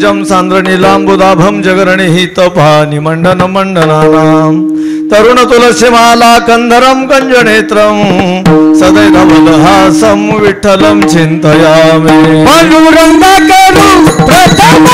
पंकजं सान्द्रनीलाम्बुदाभं जगरणिहितपानि मंडन मंडनानां तरुण तुलसीमाला कंधरं कंजनेत्रं सदैवलहासं विठ्ठलं चिन्तयामि पांडुरंगाकरू प्रथम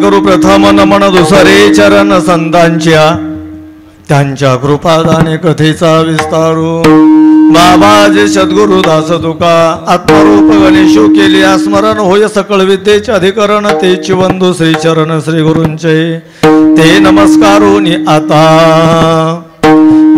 गुरु प्रथम नमन दुसरे चरण संतांच्या त्यांच्या कृपादाने कथेचा विस्तारू बाबाजे सद्गुरु दास तुका आत्मरूप गणेशो केले स्मरण होय सकळ विद्येचे अधिकरण तेची बंधू श्री चरण श्री गुरूंचे ते नमस्कारोनी आता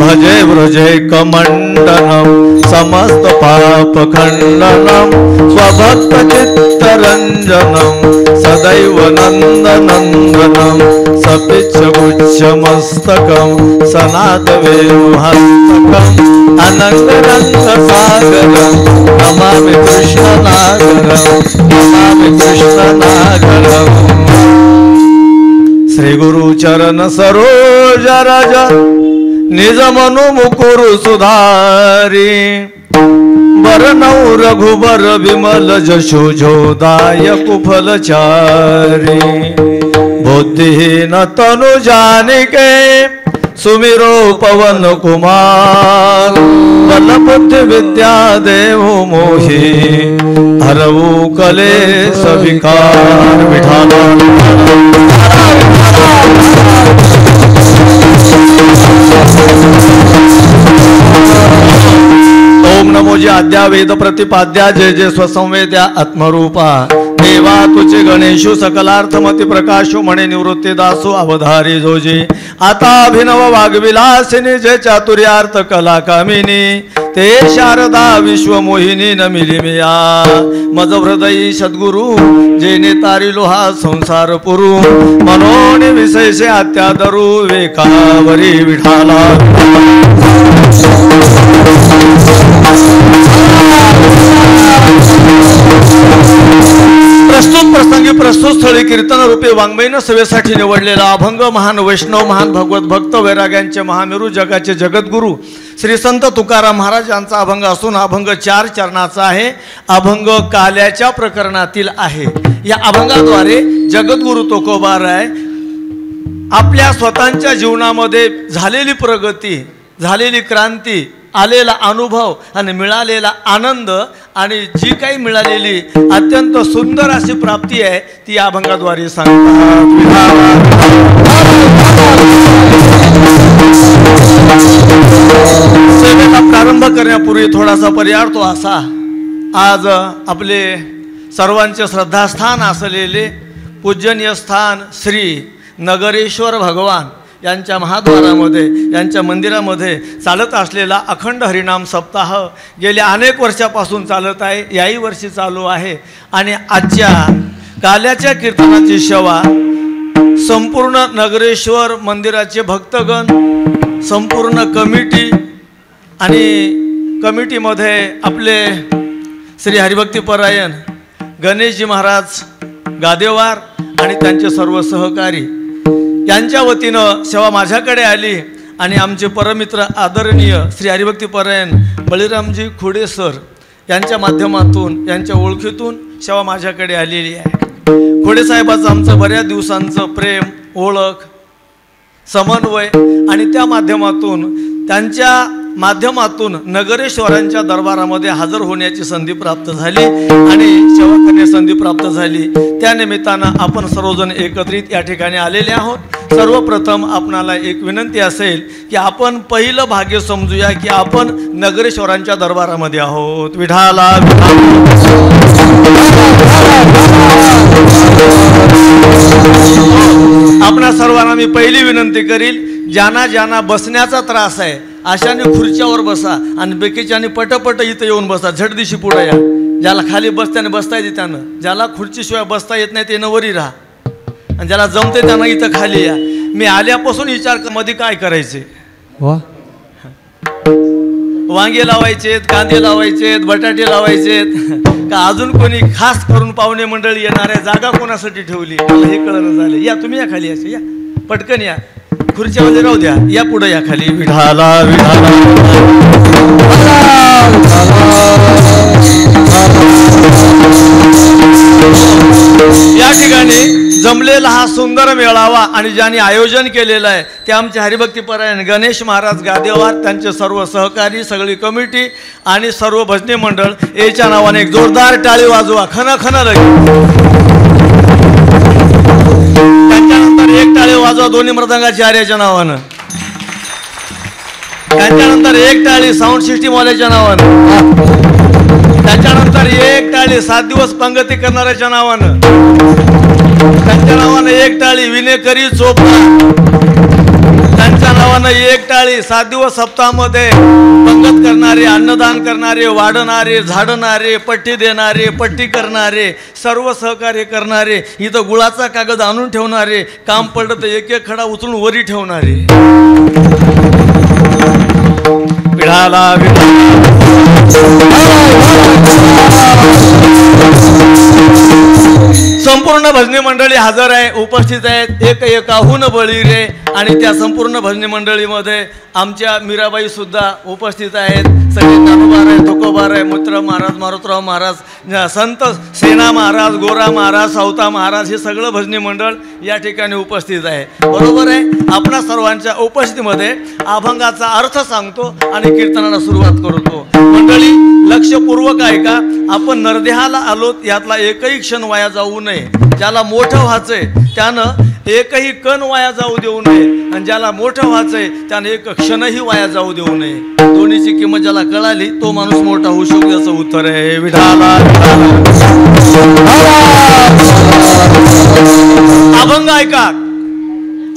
भजे व्रजे कमंडनम समस्त पाप खंडनम स्वभक्त चित्तरंजनम सदैव नंदनंदनम सपिच्छ गुच्छ मस्तकम सनात वेणुहस्तकम अनंग रंग सागरम नमामि कृष्ण नागरम नमामि कृष्ण नागरम श्री गुरु चरण सरोज रज निज मनु मुकुरु सुधारी बरनौ रघुबर विमल जशो जोदायक फलचारी बुद्धिहीन तनु जानिके सुमिरो पवन कुमार बल बुद्धि विद्या देहु मोहि हरऊ कलेश विकार विठाला ओम नमो जी आद्या वेद प्रतिपाद्या जय जय स्वसंवेद्या आत्मरूपा देवा तुझे गणेशु सकलार्थमती प्रकाशो म्हणे निवृत्ती दासो अवधारी जोजी आता अभिनव वाग्विलासिनी जय चातुर्यार्थ कला कामिनी ते शारदा विश्वमोहिनी नमिली मिया मज हृदयी सद्गुरु जेने तारिलो हा संसार पुरु मनोनी विषयसे अत्यादरू वेकावरी विठाला प्रस्तुत प्रसंगी प्रस्तुत स्थळी कीर्तन रूपे वाङ्मयीन सेवेसाठी निवडलेला अभंग महान वैष्णव महान भगवत भक्त वैराग्यांचे महामेरू जगाचे जगद्गुरु श्री संत तुकाराम महाराज यांचा अभंग असून अभंग 4 चरणाचा आहे. अभंग काल्याच्या प्रकरणातील आहे. या अभंगाद्वारे जगद्गुरु तुकोबाराय आपल्या स्वतःच्या जीवनामध्ये झालेली प्रगती झालेली क्रांती आलेला अनुभव आणि मिळालेला आनंद आणि जी काही मिळालेली अत्यंत सुंदर अशी प्राप्ती आहे ती या अभंगाद्वारे सांगतात. सेवेला प्रारंभ करण्यापूर्वी थोडासा पर्याय असा आज आपले सर्वांचे श्रद्धास्थान असलेले पूजनीय स्थान श्री नगरेश्वर भगवान यांच्या महाद्वारामध्ये यांच्या मंदिरामध्ये चालत असलेला अखंड हरिनाम सप्ताह गेल्या अनेक वर्षापासून चालत आहे. याही वर्षी चालू आहे आणि आजच्या काल्याच्या कीर्तनाची सेवा संपूर्ण नगरेश्वर मंदिराचे भक्तगण संपूर्ण कमिटी आणि कमिटीमध्ये आपले श्री हरिभक्तीपरायण गणेशजी महाराज गादेवार आणि त्यांचे सर्व सहकारी यांच्या वतीनं सेवा माझ्याकडे आली आणि आमचे परमित्र आदरणीय श्री हरिभक्तीपरायण बळीरामजी खोडे सर यांच्या माध्यमातून यांच्या ओळखीतून सेवा माझ्याकडे आलेली आहे। खोडे साहेबाचं आमचं बऱ्याच दिवसांचं प्रेम, ओळख, समन्वय आणि त्या माध्यमातून त्यांच्या माध्यमातून नगरेश्वरांच्या दरबारामध्ये हजर होण्याची संधी प्राप्त झाली आणि सेवा करण्याची संधी प्राप्त झाली। त्या निमित्तानं आपण सर्वजण एकत्रित या ठिकाणी आलेले आहोत। सर्वप्रथम आपणाला एक विनंती असेल की आपण पहिलं भाग्य समजूया की आपण नगरेश्वरांच्या दरबारामध्ये आहोत। विठाला आपणा सर्वांना मी पहिली विनंती करील, ज्यांना बसण्याचा त्रास आहे अशाने खुर्च्यावर बसा आणि बेकीच्याने पटपट इथं येऊन बसा, झटदिशी पुढे या। ज्याला खाली बसताना बसता येते त्यानं, ज्याला खुर्चीशिवाय बसता येत नाही त्यानं वरी राहा आणि ज्याला जमते त्यांना इथं खाली या। मी आल्यापासून विचार मध्ये काय करायचे, वांगे लावायचेत, कांदे लावायचेत, बटाटे लावायचेत का अजून कोणी खास करून पाहुणे मंडळी येणार आहे, जागा कोणासाठी ठेवली मला हे कळलं झालं। या तुम्ही या खाली, असे या पटकन या, खुर्च्यामध्ये राहू द्या, या पुढे या खाली। विठाला विठाला या ठिकाणी जमलेला हा सुंदर मेळावा आणि ज्यांनी आयोजन केलेलं आहे ते आमचे हरिभक्तीपरायण गणेश महाराज गादेवार, त्यांचे सर्व सहकारी, सगळी कमिटी आणि सर्व भजनी मंडळ याच्या नावाने एक जोरदार टाळी वाजवा, खन खन लगे। त्याच्यानंतर एक टाळी वाजवा दोन्ही मृदंगाच्या आर्याच्या नावानं, त्याच्यानंतर एक टाळी साऊंड सिस्टीम वाल्याच्या नावानं, त्याच्यानंतर एक टाळी 7 दिवस पंगती करणाऱ्याच्या नावानं, त्यांच्या नावानं एक टाळी विनेकरी चोपडा, त्यांच्या नावानं एक टाळी 7 दिवस सप्ताहामध्ये पंगत करणारे, अन्नदान करणारे, वाढणारे, झाडणारे, पट्टी देणारे, पट्टी करणारे, सर्व सहकार्य करणारे, इथं गुळाचा कागद आणून ठेवणारे, काम पडलं तर एक एक खडा उचलून वरी ठेवणारे। विढाला संपूर्ण भजनी मंडळी हजर आहे, उपस्थित आहेत। एक एकाहून बळी रे आणि त्या संपूर्ण भजनी मंडळीमध्ये आमच्या मीराबाई सुद्धा उपस्थित आहेत, सगळे ज्ञानोबार आहे, तुकोबार आहे, मित्र महाराज, मारुतराव महाराज, संत सेना महाराज, गोरा महाराज, सावता महाराज, हे सगळं भजनी मंडळ या ठिकाणी उपस्थित आहे। बरोबर आहे, आपणा सर्वांच्या उपस्थितीमध्ये अभंगाचा अर्थ सांगतो आणि कीर्तनाला सुरुवात करतो। मंडळी लक्षपूर्वक ऐका, आपण नरदेहाला आलो, यातला एकही क्षण वाया जाऊ नये। ज्याला मोठं व्हायचंय त्यानं एकही कण वाया जाऊ देऊ नये आणि ज्याला मोठं व्हायचंय त्यानं एक क्षणही वाया जाऊ देऊ नये। दोन्हीची किंमत ज्याला कळाली तो माणूस मोठा होऊ शकतो, याचं उत्तर आहे विठाला। अभंग ऐका,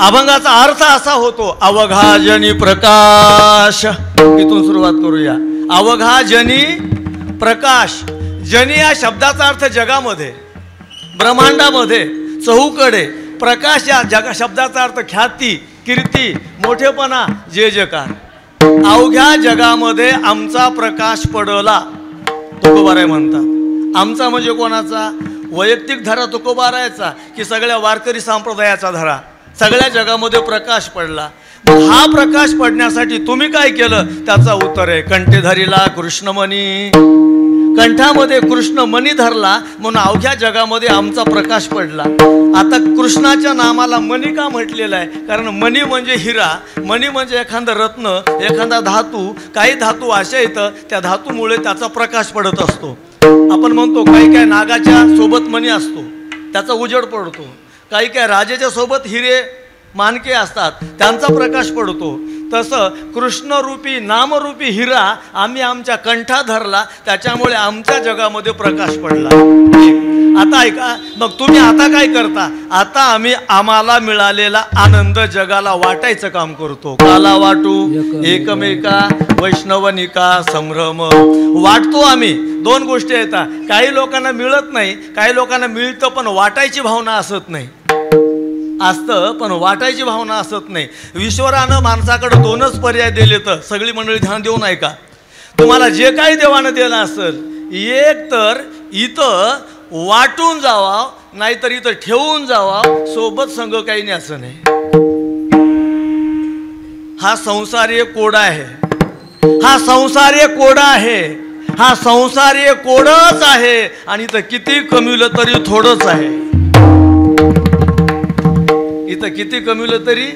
अभंगाचा अर्थ असा होतो, अवघा जनी प्रकाश। इथून सुरुवात करूया। अवघा जनी प्रकाश, जनी या शब्दाचा अर्थ जगामध्ये, ब्रह्मांडामध्ये, चहूकडे, प्रकाश या शब्दाचा अर्थ ख्याती, कीर्ती, मोठेपणा, जय जयकार। अवघ्या जगामध्ये आमचा प्रकाश पडला, तुकोबाराय म्हणतात। आमचा म्हणजे कोणाचा? वैयक्तिक धरा तुकोबारायचा की सगळ्या वारकरी संप्रदायाचा धरा? सगळ्या जगामध्ये प्रकाश पडला। हा प्रकाश पडण्यासाठी तुम्ही काय केलं? त्याचा उत्तर आहे कंठे धरिला कृष्णमणी। कंठामध्ये कृष्ण मणी धरला म्हणून अवघ्या जगामध्ये आमचा प्रकाश पडला। आता कृष्णाच्या नामाला मणी का म्हटलेलं आहे? कारण मणी म्हणजे हिरा, मणी म्हणजे एखादा रत्न, एखादा धातू, काही धातू अशा येतं त्या धातूमुळे त्याचा प्रकाश पडत असतो। आपण म्हणतो काही काय नागाच्या सोबत मणी असतो त्याचा उजेड पडतो, काही काय राजाच्या सोबत हिरे मानके असतात त्यांचा प्रकाश पडतो। तसं कृष्णरूपी नामरूपी हिरा आम्ही आमच्या कंठात धरला, त्याच्यामुळे आमच्या जगामध्ये प्रकाश पडला। आता ऐका, मग तुम्ही आता काय करता? आता आम्ही आम्हाला मिळालेला आनंद जगाला वाटायचं काम करतो। काला वाटू एकमेका वैष्णवनिका संभ्रम वाटतो आम्ही। दोन गोष्टी येतात, काही लोकांना मिळत नाही, काही लोकांना मिळतं पण वाटायची भावना असत नाही, असतं पण वाटायची भावना असत नाही। ईश्वरानं माणसाकडे दोनच पर्याय दिले, तर सगळी मंडळी ध्यान देऊन ऐका। तुम्हाला जे काही देवानं दिलं असेल, एक तर इथं वाटून जावा, नाहीतर इथं ठेवून जावा, सोबत संग काही नाही असं नाही। हा संसार एक कोडा आहे, हा संसार एक कोडा आहे, हा संसार एक कोडच आहे आणि इथं किती कमविलं तरी थोडंच आहे, इथं किती कमविलं तरी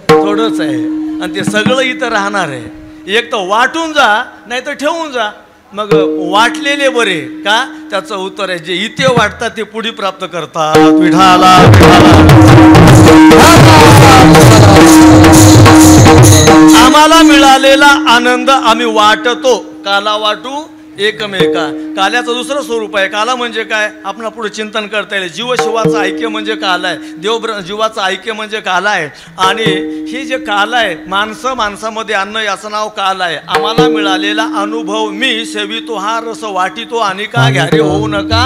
थोडंच आहे आणि ते सगळं इथं राहणार आहे. एक तर वाटून जा नाही तर ठेवून जा. मग वाटलेले बरे का? त्याचं उत्तर आहे जे इथे वाटतात ते पुढे प्राप्त करतात. विठाला आम्हाला मिळालेला आनंद आम्ही वाटतो. काला वाटू एकमेका. काल्याचं दुसरं स्वरूप आहे. काला म्हणजे काय? आपण पुढे चिंतन करता येईल. जीव शिवाचं ऐक्य म्हणजे काला आहे. देव जीवाचं ऐक्य म्हणजे काला आहे. आणि हे जे काला आहे, माणसामध्ये अन्न याचं नाव काला आहे. आम्हाला मिळालेला अनुभव मी सेवितो हा रस वाटितो आणि का घ्यारे होऊ नका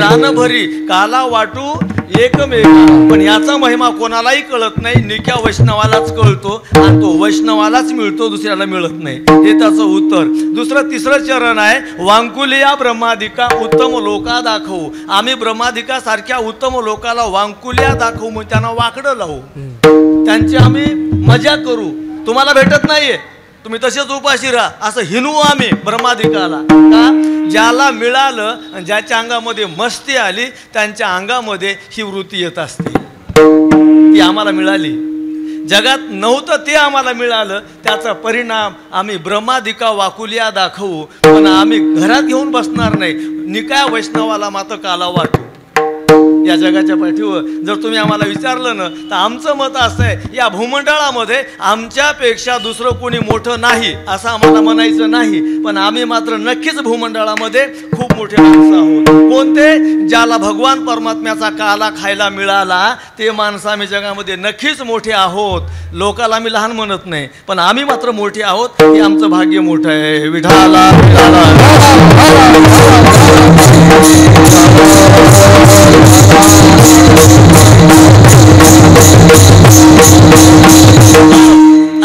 रानभरी. काला वाटू एकमेका. पण याचा महिमा कोणालाही कळत नाही. निक्या वैष्णवालाच कळतो आणि तो वैष्णवालाच मिळतो, दुसऱ्याला मिळत नाही. हे त्याचं उत्तर. दुसरं तिसरं चरण आहे वांकुलिया ब्रह्मादिका उत्तम लोका दाखवू. आम्ही ब्रह्मादिका सारख्या उत्तम लोकाला वांकुलिया दाखवू, मग त्यांना वाकडं लावू, त्यांची आम्ही मजा करू. तुम्हाला भेटत नाहीये, तुम्ही तसेच उपाशी राहा असं हिनू आम्ही ब्रह्मादिकाला. का? ज्याला मिळालं, ज्याच्या अंगामध्ये मस्ती आली, त्यांच्या अंगामध्ये ही वृत्ती येत असते. ती आम्हाला मिळाली. जगात नव्हतं ते आम्हाला मिळालं. त्याचा परिणाम आम्ही ब्रह्मादिका वाकुलिया दाखवू, पण आम्ही घरात घेऊन बसणार नाही. निकाय वैष्णवाला मात्र काला वाटू. या जगाच्या पाठीवर जर तुम्ही आम्हाला विचारलं ना, तर आमचं मत असं आहे, या भूमंडळामध्ये आमच्यापेक्षा दुसरं कोणी मोठं नाही असं आम्हाला म्हणायचं नाही. पण आम्ही मात्र नक्कीच भूमंडळामध्ये खूप मोठे माणसं आहोत. कोणते? ज्याला भगवान परमात्म्याचा काला खायला मिळाला ते माणसं आम्ही जगामध्ये नक्कीच मोठे आहोत. लोकाला आम्ही लहान म्हणत नाही, पण आम्ही मात्र मोठे आहोत. हे आमचं भाग्य मोठं आहे. विठाला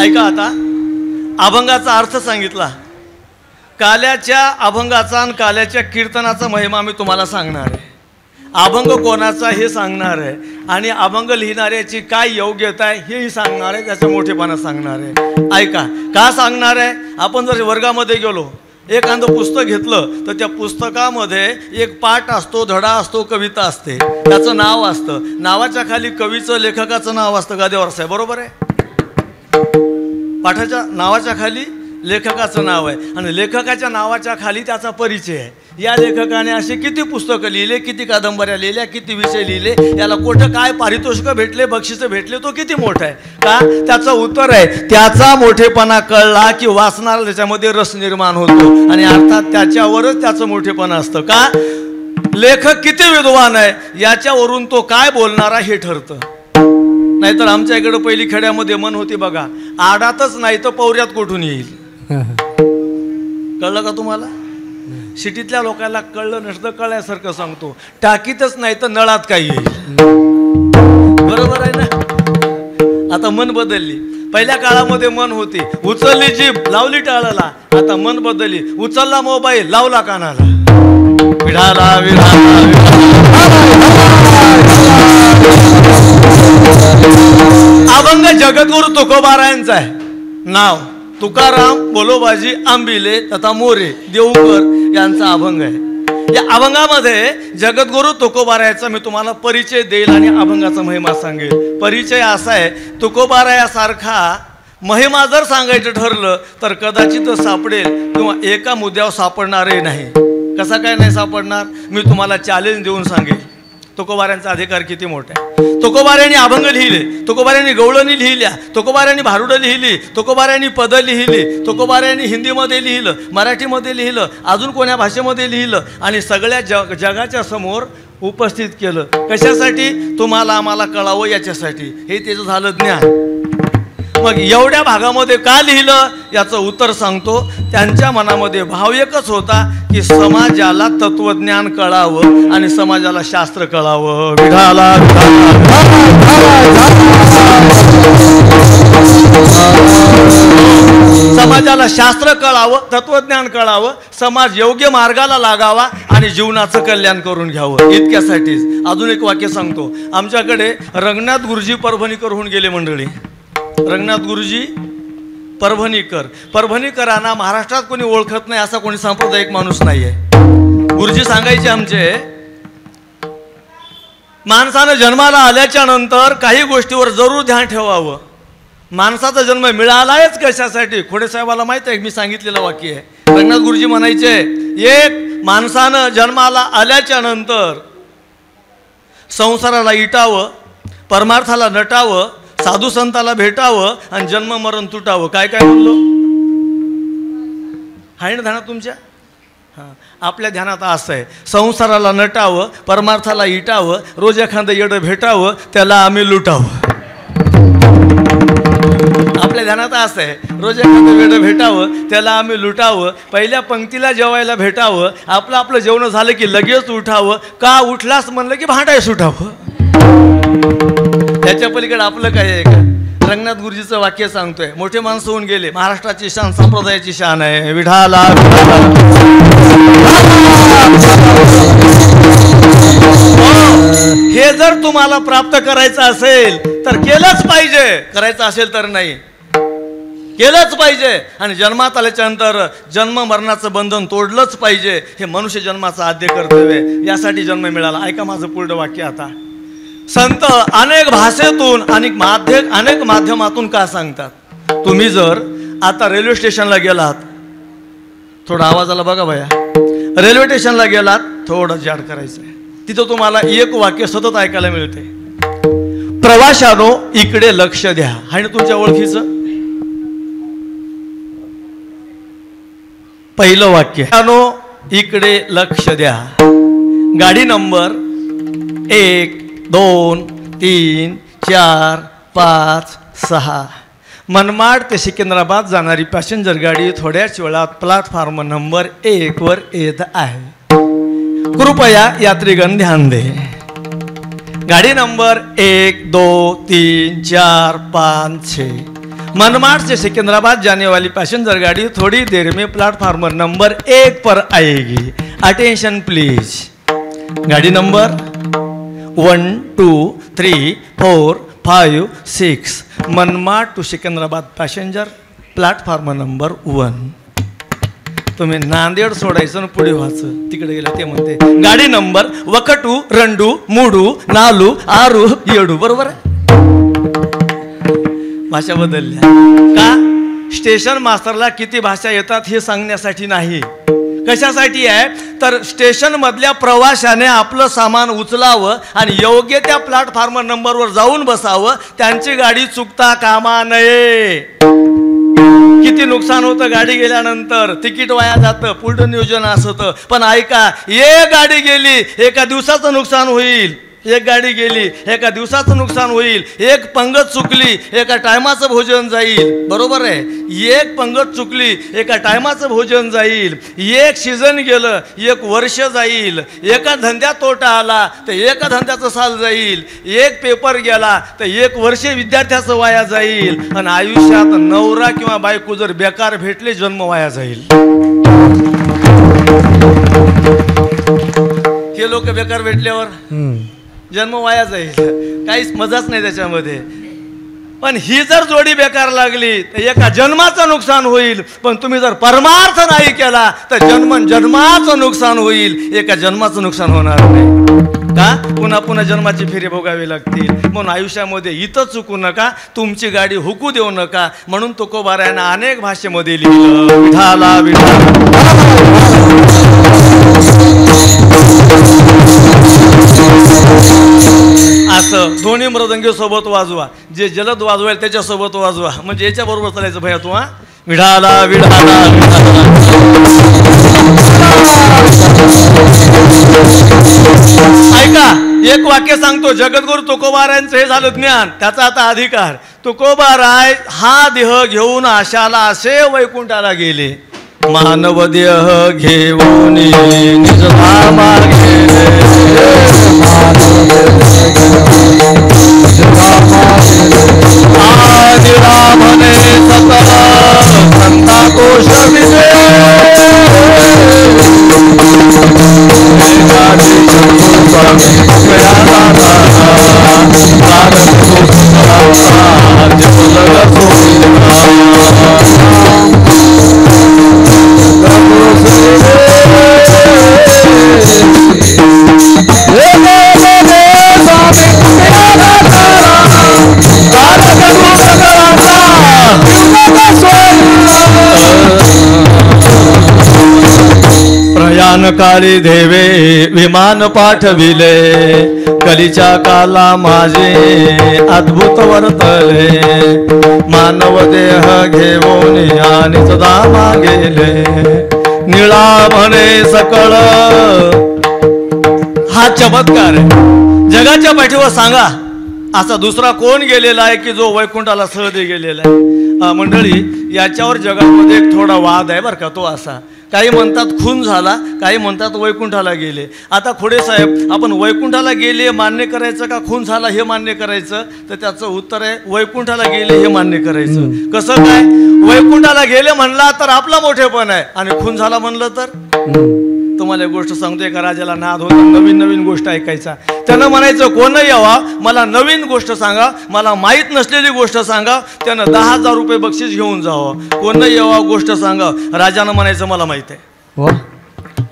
ऐका. आता अभंगाचा अर्थ सांगितला. काल्याच्या अभंगाचा आणि काल्याच्या कीर्तनाचा महिमा मी तुम्हाला सांगणार आहे. अभंग कोणाचा हे सांगणार आहे आणि अभंग लिहिणाऱ्याची काय योग्यता आहे हेही सांगणार आहे, त्याचा मोठेपणा सांगणार आहे. ऐका. का सांगणार आहे? आपण जर वर्गामध्ये गेलो, एखादं पुस्तक घेतलं तर त्या पुस्तकामध्ये एक पाठ असतो, धडा असतो, कविता असते, त्याचं नाव असतं. नावाच्या खाली कवीचं, लेखकाचं नाव असतं. गादेवर साहेब बरोबर आहे? पाठाच्या नावाच्या खाली लेखकाचं नाव आहे आणि लेखकाच्या नावाच्या खाली त्याचा परिचय आहे. या लेखकाने असे किती पुस्तकं लिहिले, किती कादंबऱ्या लिहिल्या, किती विषय लिहिले, याला कुठं काय पारितोषिकं भेटले, बक्षिसं भेटले, तो किती मोठा आहे. का? त्याचं उत्तर आहे त्याचा मोठेपणा कळला की वाचणारा त्याच्यामध्ये रस निर्माण होतो आणि अर्थात त्याच्यावरच त्याचं मोठेपणा असतं. का? लेखक किती विद्वान आहे याच्यावरून तो काय बोलणारा हे ठरतं. नाहीतर आमच्या इकडं पहिली खेड्यामध्ये मन होती बघा, आडातच नाही तर पौऱ्यात कुठून येईल. कळलं का तुम्हाला? सिटीतल्या लोकांना कळलं नसतं, कळण्यासारखं सांगतो. टाकीतच नाही तर नळात काय येईल. बरोबर आहे ना? आता मन बदलली. पहिल्या काळामध्ये मन होती, उचलली जीभ लावली टाळाला. आता मन बदलली, उचलला मोबाईल लावला कानाला. विढाला विढाला अभंग जगद्गुरु तुकोबारायांचा आहे. नाव तुकाराम बोलोबाजी आंबिले तथा मोरे देऊकर यांचा अभंग आहे. या अभंगामध्ये जगद्गुरु तुकोबारायाचा मी तुम्हाला परिचय देईल आणि अभंगाचा महिमा सांगेल. परिचय असा आहे, तुकोबारायासारखा महिमा जर सांगायचं ठरलं तर कदाचित सापडेल किंवा एका मुद्द्यावर सापडणारही नाही. कसा काय नाही सापडणार? मी तुम्हाला चॅलेंज देऊन सांगेल. तुकोबाऱ्यांचा अधिकार किती मोठा आहे. तुकोबाऱ्यांनी अभंग लिहिले, तुकोबाऱ्यांनी गवळणी लिहिल्या, तुकोबाऱ्यांनी भारुडं लिहिली, तुकोबाऱ्यांनी पदं लिहिली, तुकोबाऱ्यांनी हिंदीमध्ये लिहिलं, मराठीमध्ये लिहिलं, अजून कोण्या भाषेमध्ये लिहिलं आणि सगळ्या जगाच्या समोर उपस्थित केलं. कशासाठी? तुम्हाला आम्हाला कळावं याच्यासाठी. हे त्याचं झालं ज्ञान. मग एवढ्या भागामध्ये का लिहिलं याचं उत्तर सांगतो. त्यांच्या मनामध्ये भाव एकच होता की समाजाला तत्वज्ञान कळावं आणि समाजाला शास्त्र कळावं. विढाला समाजाला शास्त्र कळावं, तत्वज्ञान कळावं, समाज योग्य मार्गाला लागावा आणि जीवनाचं कल्याण करून घ्यावं. इतक्यासाठीच अजून एक वाक्य सांगतो. आमच्याकडे रंगनाथ गुरुजी परभणीकर होऊन गेले मंडळी. रंगनाथ गुरुजी परभणीकरांना महाराष्ट्रात कोणी ओळखत नाही असा कोणी सांप्रदायिक माणूस नाही आहे. गुरुजी सांगायचे आमचे, माणसानं जन्माला आल्याच्या नंतर काही गोष्टीवर जरूर ध्यान ठेवावं. माणसाचा जन्म मिळालायच कशासाठी? खोडे साहेबाला माहिती आहे, मी सांगितलेलं वाक्य आहे. रंगनाथ गुरुजी म्हणायचे, एक माणसानं जन्माला आल्याच्या नंतर संसाराला इटावं, परमार्थाला नटावं, साधू संताला भेटावं आणि जन्म मरण तुटावं. काय काय बोललो? आहे ना ध्यानात तुमच्या? हां, आपल्या ध्यानात असं आहे, संसाराला नटावं, परमार्थाला इटावं, रोज एखादं येडं भेटावं, त्याला आम्ही लुटावं. आपल्या ध्यानात असं आहे, रोज एखादं वेडं भेटावं, त्याला आम्ही लुटावं. पहिल्या पंक्तीला जेवायला भेटावं, आपलं जेवण झालं की लगेच उठावं. का उठलास म्हणलं की भांडाय सुटावं. त्याच्या पलीकडे आपलं काय आहे का? रंगनाथ गुरुजीचं वाक्य सांगतोय, मोठे माणसं होऊन गेले, महाराष्ट्राची शान, संप्रदायाची शान आहे. विठाला हे जर तुम्हाला प्राप्त करायचं असेल तर केलंच पाहिजे, करायचं असेल तर नाही, केलंच पाहिजे. आणि जन्मात आल्याच्या नंतर जन्म मरणाचं बंधन तोडलंच पाहिजे. हे मनुष्य जन्माचं आद्य कर्तव्य, यासाठी जन्म मिळाला. ऐका माझं पुढं वाक्य आता. संत अनेक भाषेतून अनेक माध्यमातून का सांगतात? तुम्ही जर आता रेल्वे स्टेशनला गेलात, थोडा आवाजाला बघा भया, रेल्वे स्टेशनला गेलात, थोडं जाड करायचं आहे, तिथं तुम्हाला एक वाक्य सतत ऐकायला मिळते, प्रवाशानो इकडे लक्ष द्या. आहे ना तुमच्या ओळखीचं पहिलं वाक्य? इकडे लक्ष द्या. गाडी नंबर 1, 2, 3, 4, 5, 6 मनमाड ते सिकंदराबाद जाणारी पॅसेंजर गाडी थोड्याच वेळात प्लॅटफॉर्म नंबर 1 वर येत आहे. कृपया यात्रीगण ध्यान दे. गाड़ी नंबर 1, 2, 3, 4, 5, 6 मनमाड से सिकंदराबाद जाने वाली पैसेंजर गाड़ी थोड़ी देर में प्लेटफार्म नंबर 1 पर आएगी. Attention please. गाड़ी number 1, 2, 3, 4, 5, 6 Manmad to Secunderabad passenger platform number 1. तुम्ही नांदेड सोडायचं पुढे व्हायचं. तिकडे गेला ते म्हणते गाडी नंबर 1, 2, 3, 4, 5, 6 बरोबर आहे. भाषा बदलल्या का? स्टेशन मास्टरला किती भाषा येतात हे सांगण्यासाठी नाही. कशासाठी आहे तर स्टेशन मधल्या प्रवाशाने आपलं सामान उचलावं आणि योग्य त्या प्लॅटफॉर्म नंबरवर जाऊन बसावं. त्यांची गाडी चुकता कामा नये. किती नुकसान होतं गाडी गेल्यानंतर, तिकीट वाया जातं, पुढं नियोजन असतं. पण ऐका, एक गाडी गेली एका दिवसाचं नुकसान होईल. एक गाडी गेली एका दिवसाचं नुकसान होईल. एक पंगत चुकली एका टायमाचं भोजन जाईल. बरोबर आहे. एक पंगत चुकली एका टायमाचं भोजन जाईल. एक सीझन गेलं एक वर्ष जाईल. एका धंद्यात तोटा आला तर एका धंद्याचं साल जाईल. एक पेपर गेला तर एक वर्ष विद्यार्थ्याचं वाया जाईल. आणि आयुष्यात नवरा किंवा बायको जर बेकार भेटले जन्म वाया जाईल. हे लोक बेकार भेटल्यावर जन्म वाया जाईल. काहीच मजाच नाही त्याच्यामध्ये. पण ही जर जोडी बेकार लागली तर एका जन्माचं नुकसान होईल. पण तुम्ही जर परमार्थ नाही केला तर जन्माचं नुकसान होईल. एका जन्माचं नुकसान होणार नाही. का? पुन्हा पुन्हा जन्माची फेरी भोगावी लागतील. म्हणून आयुष्यामध्ये इथं चुकू नका. तुमची गाडी हुकू देऊ नका. म्हणून तुकोबारायानं अनेक भाषेमध्ये लिहिलं विठाला विठा. असं दोन्ही मृदंगी सोबत वाजवा. जे जलद वाजवाल त्याच्यासोबत वाजवा. म्हणजे याच्या बरोबर चालायचं भैया तू. हा विढाला विढाला विढाला. ऐका, एक वाक्य सांगतो. जगद्गुरु तुकोबारायांचं हे झालं ज्ञान, त्याचा आता अधिकार. तुकोबाराय हा देह घेऊन आशाला असे वैकुंठाला गेले. मानव देह घेऊन निज धामा गेले. आदिरामने सतत संता कोश विले. स्वामी विधान काळी देवे विमान पाठविले कलीच्या काला माझे अद्भुत वर्तले मानव देह घेऊन आणि धामा गेले निळा म्हणे सकळ हा चमत्कार आहे जगाच्या पाठीवर सांगा असा दुसरा कोण गेलेला आहे की जो वैकुंठाला सहज गेलेला आहे मंडळी याच्यावर जगामध्ये एक थोडा वाद आहे बरं का तो असा काही म्हणतात खून झाला काही म्हणतात वैकुंठाला गेले आता खोडे साहेब आपण वैकुंठाला गेले मान्य करायचं का खून झाला हे मान्य करायचं तर त्याचं उत्तर आहे वैकुंठाला गेले हे मान्य करायचं कसं काय वैकुंठाला गेले म्हणला तर आपला मोठेपण आहे आणि खून झाला म्हणलं तर तुम्हाला एक गोष्ट सांगतो एका राजाला नाद होता नवीन नवीन गोष्ट ऐकायचा त्यानं म्हणायचं कोणही यावा मला नवीन गोष्ट सांगा मला माहीत नसलेली गोष्ट सांगा त्यानं 10,000 रुपये बक्षीस घेऊन जावं कोणही यावा गोष्ट सांगा राजानं म्हणायचं मला माहीत आहे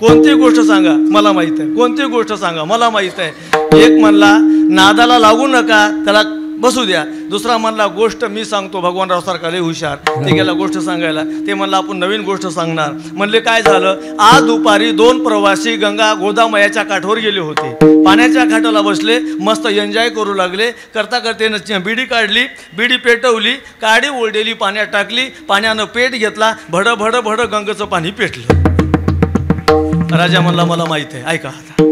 कोणती गोष्ट सांगा मला माहीत आहे कोणती गोष्ट सांगा मला माहीत आहे एक म्हणला नादाला लागू नका त्याला बसू द्या दुसरा म्हणला गोष्ट मी सांगतो भगवानराव सारखा लय हुशार ते गेला गोष्ट सांगायला ते म्हणलं आपण नवीन गोष्ट सांगणार म्हणले काय झालं आज दुपारी 2 प्रवासी गंगा गोदामयाच्या काठावर गेले होते पाण्याच्या काठाला बसले मस्त एन्जॉय करू लागले करता करते बिडी काढली बिडी पेटवली काडी ओढलेली पाण्यात टाकली पाण्यानं पेट घेतला भड भड भड गंगेचं पाणी पेटलं राजा म्हणला मला माहित आहे ऐका आता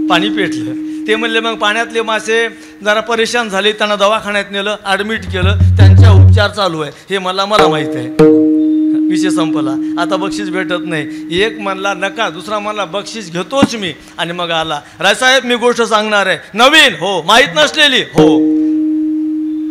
पाणी पेटलं ते म्हणले मग पाण्यातले मासे जरा परेशान झाले त्यांना दवाखान्यात नेलं ॲडमिट केलं त्यांच्या उपचार चालू आहे हे मला माहीत आहे विषय संपला आता बक्षीस भेटत नाही एक म्हणला नका दुसरा म्हणला बक्षीस घेतोच मी आणि मग आला रायसाहेब मी गोष्ट सांगणार आहे नवीन हो माहीत नसलेली हो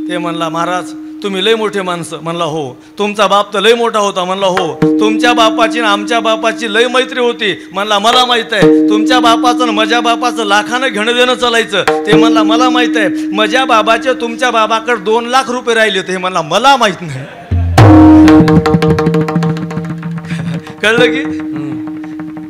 ते म्हणला महाराज तुम्ही लय मोठे माणसं म्हणला हो तुमचा बाप तर लय मोठा होता म्हणला हो तुमच्या बापाची आणि आमच्या बापाची लय मैत्री होती म्हणला मला माहित आहे तुमच्या बापाचं आणि माझ्या बापाचं लाखानं घेणं देणं चालायचं ते म्हणला मला माहित आहे माझ्या बाबाचे तुमच्या बाबाकडे 2 लाख रुपये राहिले ते म्हणला मला माहित नाही कळलं की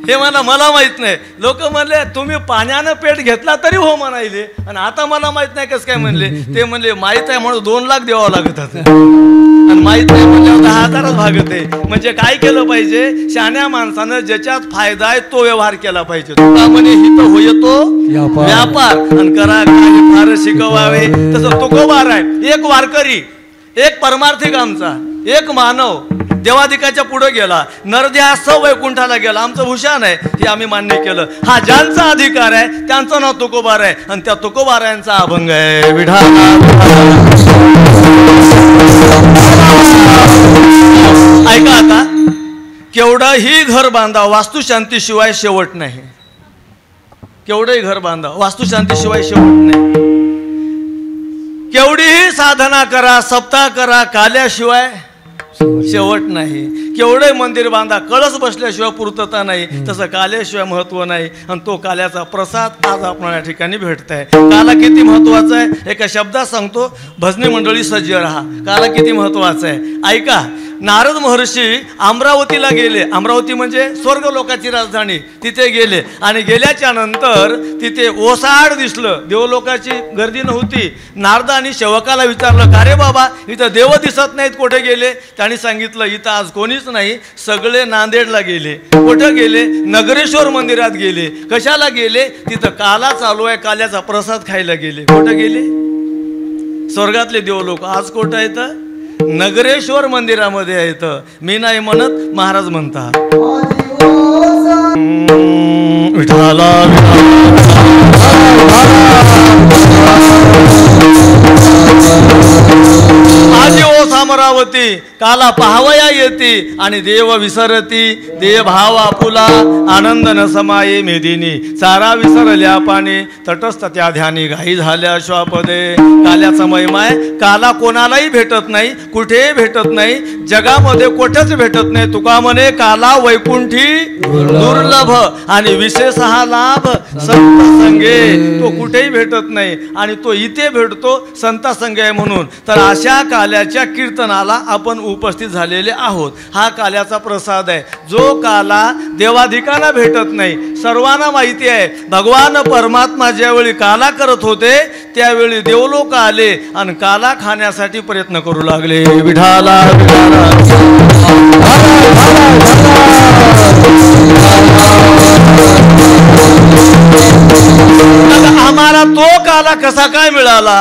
हे मला माहित नाही लोक म्हणले तुम्ही पाण्यानं पेट घेतला तरी हो म्हणायले आणि आता मला माहित नाही कसं काय म्हणले ते म्हणले माहित आहे म्हणून 2 लाख द्यावं लागत आणि माहित नाही म्हणल्यावर 10,000च भागत आहे म्हणजे काय केलं पाहिजे शहाण्या माणसानं ज्याच्यात फायदा आहे तो व्यवहार केला पाहिजे तुका म्हणे हित होय तो व्यापार आणि करा काय फार शिकवावे तसं तुकोबार आहे एक वारकरी एक परमार्थिक आमचा एक मानव देवाधिकाच्या पुढे गेला नरध्यास वैकुंठाला गेला आमचं भूषण आहे हे आम्ही मान्य केलं हा ज्यांचा अधिकार आहे त्यांचं नाव तुकोबार आहे आणि त्या तुकोबारायांचा अभंग आहे विढाला ऐका आता केवढंही घर बांधा वास्तुशांतीशिवाय शेवट नाही केवढंही घर बांधा वास्तुशांतीशिवाय शेवट नाही केवढीही साधना करा सप्ताह करा काल्याशिवाय शेवट नाही केवढे मंदिर बांधा कळस बसल्याशिवाय पूर्तता नाही तसं काल्याशिवाय महत्व नाही आणि तो काल्याचा प्रसाद आज आपण या ठिकाणी भेटत आहे काला किती महत्वाचा आहे एका शब्दात सांगतो भजनी मंडळी सज्ज राहा काला किती महत्वाचा आहे ऐका नारद महर्षी अमरावतीला गेले अमरावती म्हणजे स्वर्ग लोकाची राजधानी तिथे गेले आणि गेल्याच्या नंतर तिथे ओसाड दिसलं देवलोकाची गर्दी नव्हती नारदांनी सेवकाला विचारलं का रे बाबा इथं देव दिसत नाहीत कुठे गेले त्यांनी सांगितलं इथं आज कोणीच नाही सगळे नांदेडला गेले कुठं गेले नगरेश्वर मंदिरात गेले कशाला गेले तिथं काला चालू आहे काल्याचा प्रसाद खायला गेले कुठं गेले स्वर्गातले देवलोक आज कुठं येतं नगरेश्वर मंदिरामध्ये आहेत मी नाही म्हणत महाराज म्हणतात विठाला आजी ओस अमरावती काला पाहावया येती आणि देव विसरती देव भाव आपुला आनंद न समाये मेदिनी चारा विसरल्या पाणी तटस्थ त्या ध्यानी घाई झाल्या श्वापदे काल्याचा महिमाय काला कोणालाही भेटत नाही कुठेही भेटत नाही जगामध्ये कुठेच भेटत नाही तुका म्हणे काला वैकुंठी दुर्लभ आणि विशेष हा लाभ संत संगे तो कुठेही भेटत नाही आणि तो इथे भेटतो संत संगे म्हणून तर अशा काल्याच्या कीर्तनाला आपण उपस्थित झालेले आहोत हा काल्याचा प्रसाद आहे जो काला देवाधिकाला भेटत नाही सर्वांना माहिती आहे भगवान परमात्मा ज्यावेळी काला करत होते त्यावेळी देवलोक आले आणि काला खाण्यासाठी प्रयत्न करू लागले विठाला विठाला आम्हाला तो काला कसा काय मिळाला?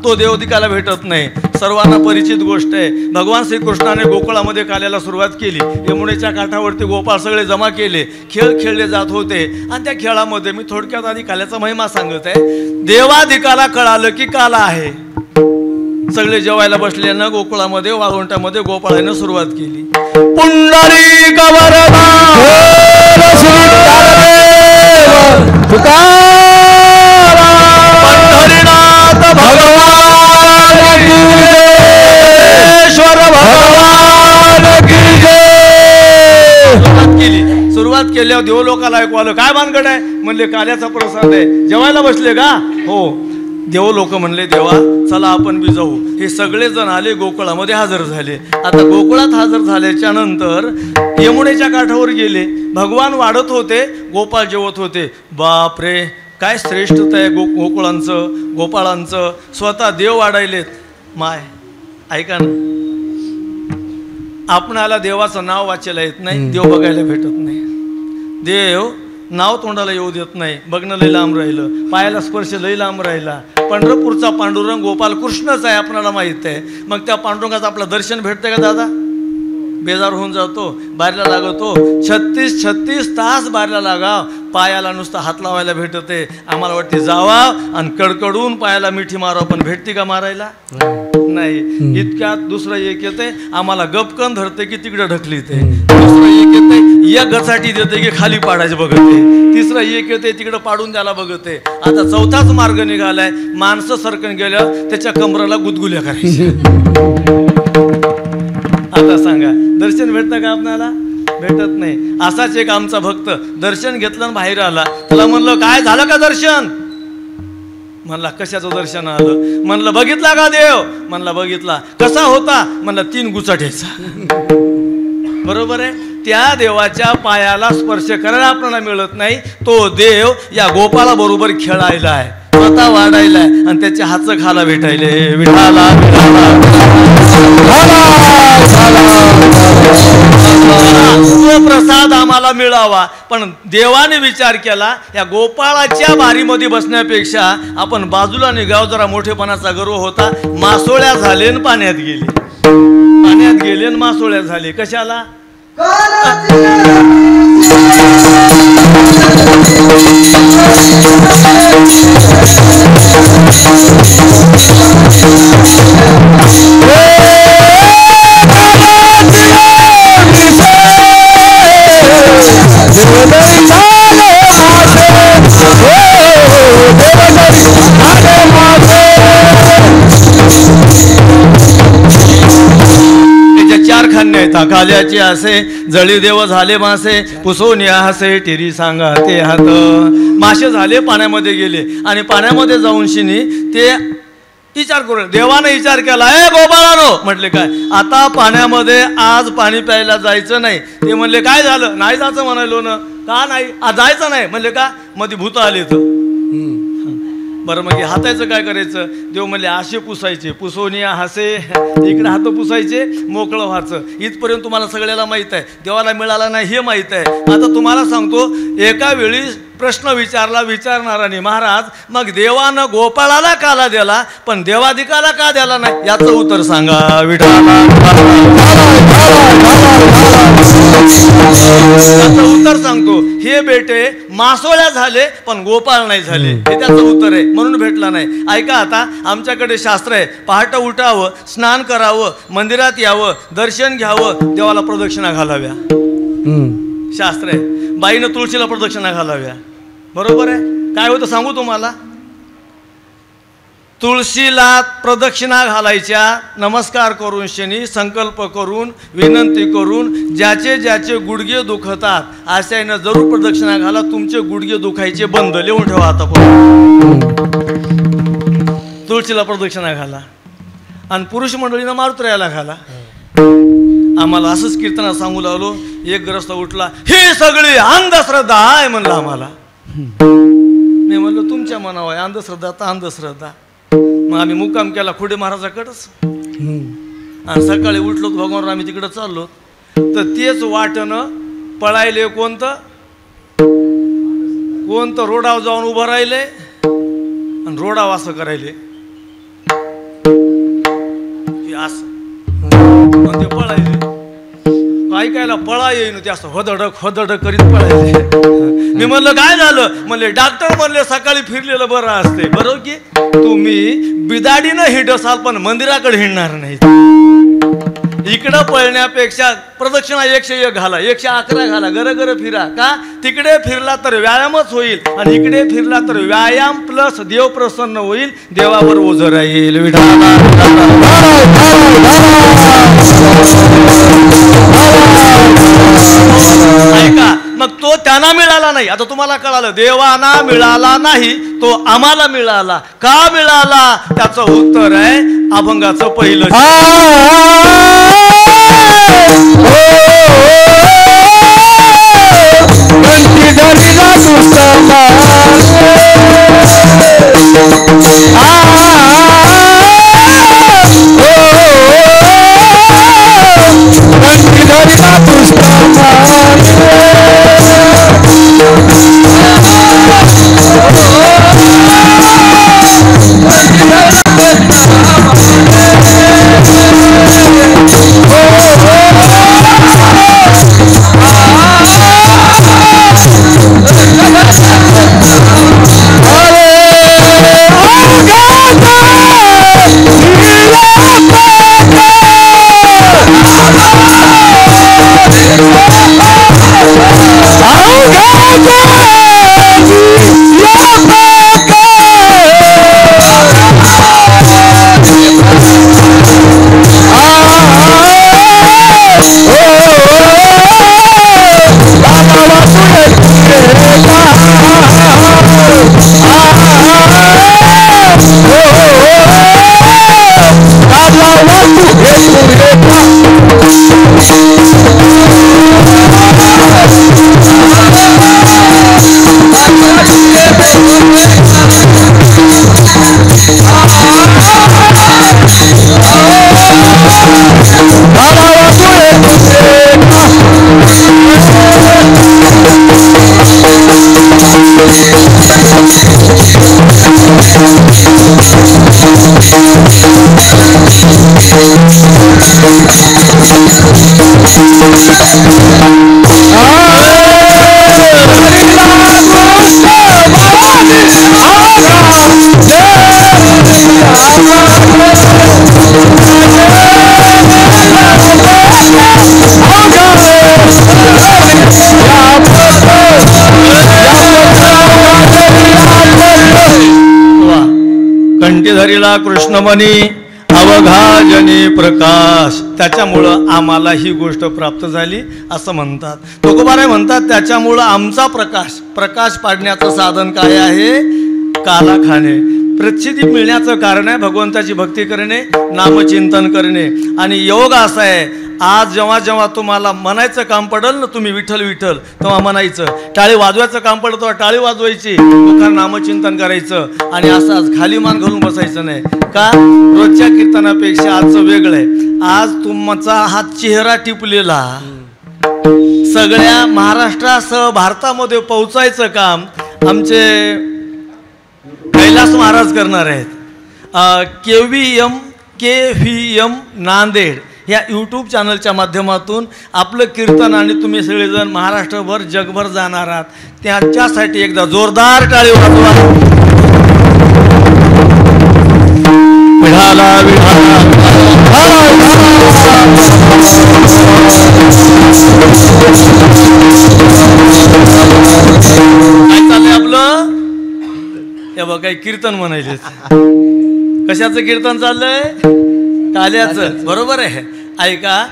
तो देवदिकाला भेटत नाही. सर्वांना परिचित गोष्ट आहे. भगवान श्रीकृष्णाने गोकुळामध्ये काल्याला सुरुवात केली. यमुनेच्या काठावरती गोपाळ सगळे जमा केले, खेळ खेळले जात होते. आणि त्या खेळामध्ये मी थोडक्यात आधी काल्याचा महिमा सांगत आहे. देवादिकाला कळालं की काला आहे. सगळे जेवायला बसले ना गोकुळामध्ये, वाळवंटामध्ये गोपाळानं सुरुवात केली. पुंडलिक वरदा पंढरीनाथ भगवान की जय, ईश्वर भगवान की जय. सुरुवात केल्यावर देवलोकाला ऐकू आलं. काय भानगड आहे? म्हणले काल्याचा प्रसाद आहे. जेवायला बसले का? हो. देव लोक म्हणले देवा चला आपण बी जाऊ. हे सगळे जण आले, गोकुळामध्ये हजर झाले. आता गोकुळात हजर झाल्याच्या नंतर यमुनेच्या काठावर गेले. भगवान वाढत होते, गोपाळ जेवत होते. बाप रे, काय श्रेष्ठता आहे गोपाळांचं. स्वतः देव वाढायलेत. माय ऐका ना, आपणाला देवाचं नाव वाचायला येत नाही, देव बघायला भेटत नाही. देव नाव तोंडाला येऊ देत नाही. बघणं लई लांब राहिलं, पायाला स्पर्श लई लांब राहिला. पंढरपूरचा पांडुरंग गोपाल कृष्णच आहे, आपणाला माहीत आहे. मग त्या पांडुरंगाचं आपलं दर्शन भेटतंय का दादा? बेजार होऊन जातो, बाहेरला लागतो. 36 तास बाहेरला लागा, पायाला नुसतं हात लावायला भेटते. आम्हाला वाटते जावा आणि कडकडून पायाला मिठी मारावं, पण भेटते का मारायला? नाही. इतक्यात दुसरं एक येते, आम्हाला गपकन धरते की तिकडे ढकलीते. दुसरं एक येते, या गचाटी देते की खाली पाडायचं बघते. तिसरं एक येते, तिकडे पाडून द्यायला बघते. आता चौथाच मार्ग निघालाय. माणसं सरकन गेल्यावर त्याच्या कमराला गुदगुल्या करायच्या. आता सांगा, दर्शन भेटतं का आपल्याला? भेटत नाही. असाच एक आमचा भक्त दर्शन घेतलं आणि बाहेर आला. त्याला म्हणलं काय झालं का दर्शन? म्हणला कशाचं दर्शन आलं? म्हणलं बघितला का देव? म्हणला बघितला. कसा होता? म्हणला 3 गुचाट्याचा. बरोबर आहे. त्या देवाच्या पायाला स्पर्श करायला आपल्याला मिळत नाही. तो देव या गोपाळा बरोबर खेळायला आहे, स्वतः वाढायला आहे आणि त्याच्या हातचं खाला भेटायले. विठाला तो प्रसाद आम्हाला मिळावा. पण देवाने विचार केला, या गोपाळाच्या बारीमध्ये बसण्यापेक्षा आपण बाजूला निघाव. जरा मोठेपणाचा गर्व होता. मासोळ्या झाले आणि पाण्यात गेले. पाण्यात गेले आणि मासोळ्या झाले. कशाला? चार खान्य आहेत. काल्याचे असे जळी देव झाले मासे, पुसोनिया हसे टिरी सांगा ते हात. मासे झाले, पाण्यामध्ये गेले आणि पाण्यामध्ये जाऊन शिनी ते विचार करू. देवाने विचार केला, ए गोपाळानो, म्हटले काय आता पाण्यामध्ये आज पाणी प्यायला जायचं नाही. ते म्हणले काय झालं? नाही जायचं म्हणालो ना. का नाही? जायचं नाही. म्हणले का? मध्ये भूत आले तर. बरं मग हातायचं काय करायचं? देव म्हणले आशे पुसायचे, पुसोनिया हसे, इकडे हात पुसायचे, मोकळं व्हायचं. इथपर्यंत तुम्हाला सगळ्याला माहीत आहे. देवाला मिळाला नाही हे माहीत आहे. आता तुम्हाला सांगतो, एका वेळी प्रश्न विचारणारा नाही महाराज, मग देवानं गोपाळाला काला दिला पण देवादिकाला का दिला नाही? याचं उत्तर सांगा. विठाला उत्तर सांगतो, हे बेटे मासोळ्या झाले पण गोपाळ नाही झाले, हे त्याचं उत्तर आहे. म्हणून भेटला नाही. ऐका, आता आमच्याकडे शास्त्र आहे. पहाटे उठावं, स्नान करावं, मंदिरात यावं, दर्शन घ्यावं, देवाला प्रदक्षिणा घालाव्या. शास्त्र आहे. बाईनं तुळशीला प्रदक्षिणा घालाव्या. बरोबर आहे. काय होतं सांगू तुम्हाला? तुळशीला प्रदक्षिणा घालायच्या, नमस्कार करून, शनी संकल्प करून, विनंती करून, ज्याचे ज्याचे गुडघे दुखतात अशाने जरूर प्रदक्षिणा घाला. तुमचे गुडघे दुखायचे बंद. लिहून ठेवा आता. तुळशीला प्रदक्षिणा घाला. आणि पुरुष मंडळीनं मारुत्रयाला घाला. आम्हाला असंच कीर्तनात सांगू लागलो. एक ग्रस्त उठला, ही सगळी अंधश्रद्धा आहे म्हणलं आम्हाला. मी म्हणलो तुमच्या मनावर आहे, अंधश्रद्धा तर अंधश्रद्धा. मग आम्ही मुक्काम केला खुडे महाराजाकडेच. आणि सकाळी उठलो भगवान, आम्ही तिकडं चाललो तर तेच वाटणं पळायले. कोणतं रोडावर जाऊन उभं राहिले आणि रोडाव असं करायले असं पण ते पळायले ऐकायला पळा येईन ते असं होदडक करीत पळायले. मी म्हणलं काय झालं म्हणले डॉक्टर म्हणले सकाळी फिरलेलं बरं असते. बरोबर की तुम्ही बिदाडीनं हिंडसाल पण मंदिराकडे हिंडणार नाही. इकडं पळण्यापेक्षा प्रदक्षिणा 101 घाला 111 घाला गर फिरा का तिकडे फिरला तर व्यायामच होईल आणि इकडे फिरला तर व्यायाम प्लस देव प्रसन्न होईल देवावर ओझं राहील. ऐका मग तो त्यांना मिळाला नाही. आता तुम्हाला कळालं देवाना मिळाला नाही तो आम्हाला मिळाला. का मिळाला त्याचं उत्तर आहे अभंगाचं पहिलं कंठीधरीला कृष्णमणी अवघा जनी प्रकाश. त्याच्यामुळं आम्हाला ही गोष्ट प्राप्त झाली असं म्हणतात. तुकोबाराय म्हणतात त्याच्यामुळं आमचा प्रकाश पाडण्याचं साधन काय आहे काला खाणे. प्रसिद्धी मिळण्याचं कारण आहे भगवंताची भक्ती करणे नामचिंतन करणे. आणि योग असा आहे आज जेव्हा जेव्हा तुम्हाला म्हणायचं काम पडेल ना तुम्ही विठ्ठल विठ्ठल तेव्हा म्हणायचं. टाळी वाजवायचं काम पडलं तेव्हा टाळी वाजवायची तुकार नामचिंतन करायचं. आणि असं आज खाली मान घालून बसायचं नाही का रोजच्या कीर्तनापेक्षा आजचं वेगळं आहे. आज तुमचा हा चेहरा टिपलेला सगळ्या महाराष्ट्रासह भारतामध्ये पोहोचायचं काम आमचे कैलास महाराज करणार आहेत. KVM नांदेड ह्या यूट्यूब चॅनलच्या माध्यमातून आपलं कीर्तन आणि तुम्ही सगळेजण महाराष्ट्रभर जगभर जाणार आहात. त्याच्यासाठी एकदा जोरदार टाळी वाजवा. विढाला विढाला काय चाललंय आपलं हे बघ काही कीर्तन म्हणायचे. कशाचं कीर्तन चाललंय काल्याचं. बरोबर आहे. ऐका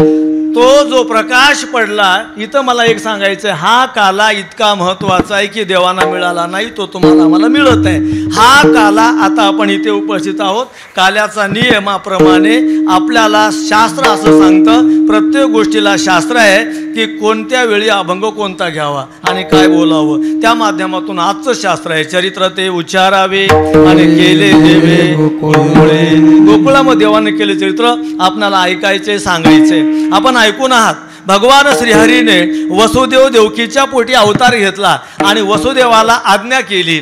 तो जो प्रकाश पडला इथं मला एक सांगायचं हा काला इतका महत्वाचा आहे की देवांना मिळाला नाही तो तुम्हाला आम्हाला मिळत आहे. हा काला आता आपण इथे उपस्थित आहोत. काल्याचा नियमाप्रमाणे आपल्याला शास्त्र असं सांगतं प्रत्येक गोष्टीला शास्त्र आहे की कोणत्या वेळी अभंग कोणता घ्यावा आणि काय बोलावं. त्या माध्यमातून आजचं शास्त्र आहे चरित्र ते उच्चारावे आणि केले देवे गोकुळे. गोकुळामध्ये देवाने केले चरित्र आपणाला ऐकायचे सांगायचे. आपण ऐकून आहात भगवान श्रीहरीने वसुदेव देवकीच्या पोटी अवतार घेतला आणि वसुदेवाला आज्ञा केली.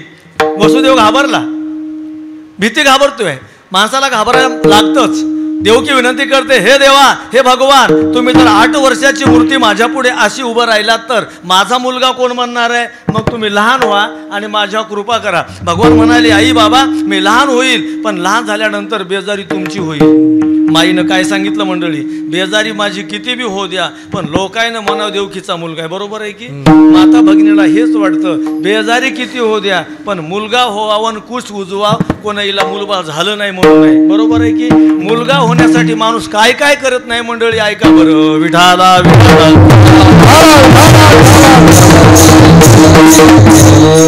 वसुदेव घाबरला भीती घाबरतोय, माणसाला घाबरायला लागतंच. देवकी विनंती करते, हे देवा, हे भगवान, तुम्ही जर 8 वर्षाची मूर्ती माझ्या पुढे अशी उभं राहिलात तर माझा मुलगा कोण म्हणणार आहे? मग तुम्ही लहान व्हा आणि माझ्या कृपा करा. भगवान म्हणाले, आई बाबा मी लहान होईल, पण लहान झाल्यानंतर बेजारी तुमची होईल. माईनं काय सांगितलं मंडळी, बेजारी माझी किती बी हो द्या, पण लोकायनं म्हणाव देवकीचा मुलगा आहे. बरोबर आहे की? माता भगिनीला हेच वाटतं, बेजारी किती हो द्या, पण मुलगा होवावन कुश उजवा, कोणाला मुलगा झालं नाही म्हणून नाही. बरोबर आहे की? मुलगा होण्यासाठी माणूस काय काय करत नाही मंडळी. ऐका बरं, विठाला विठाला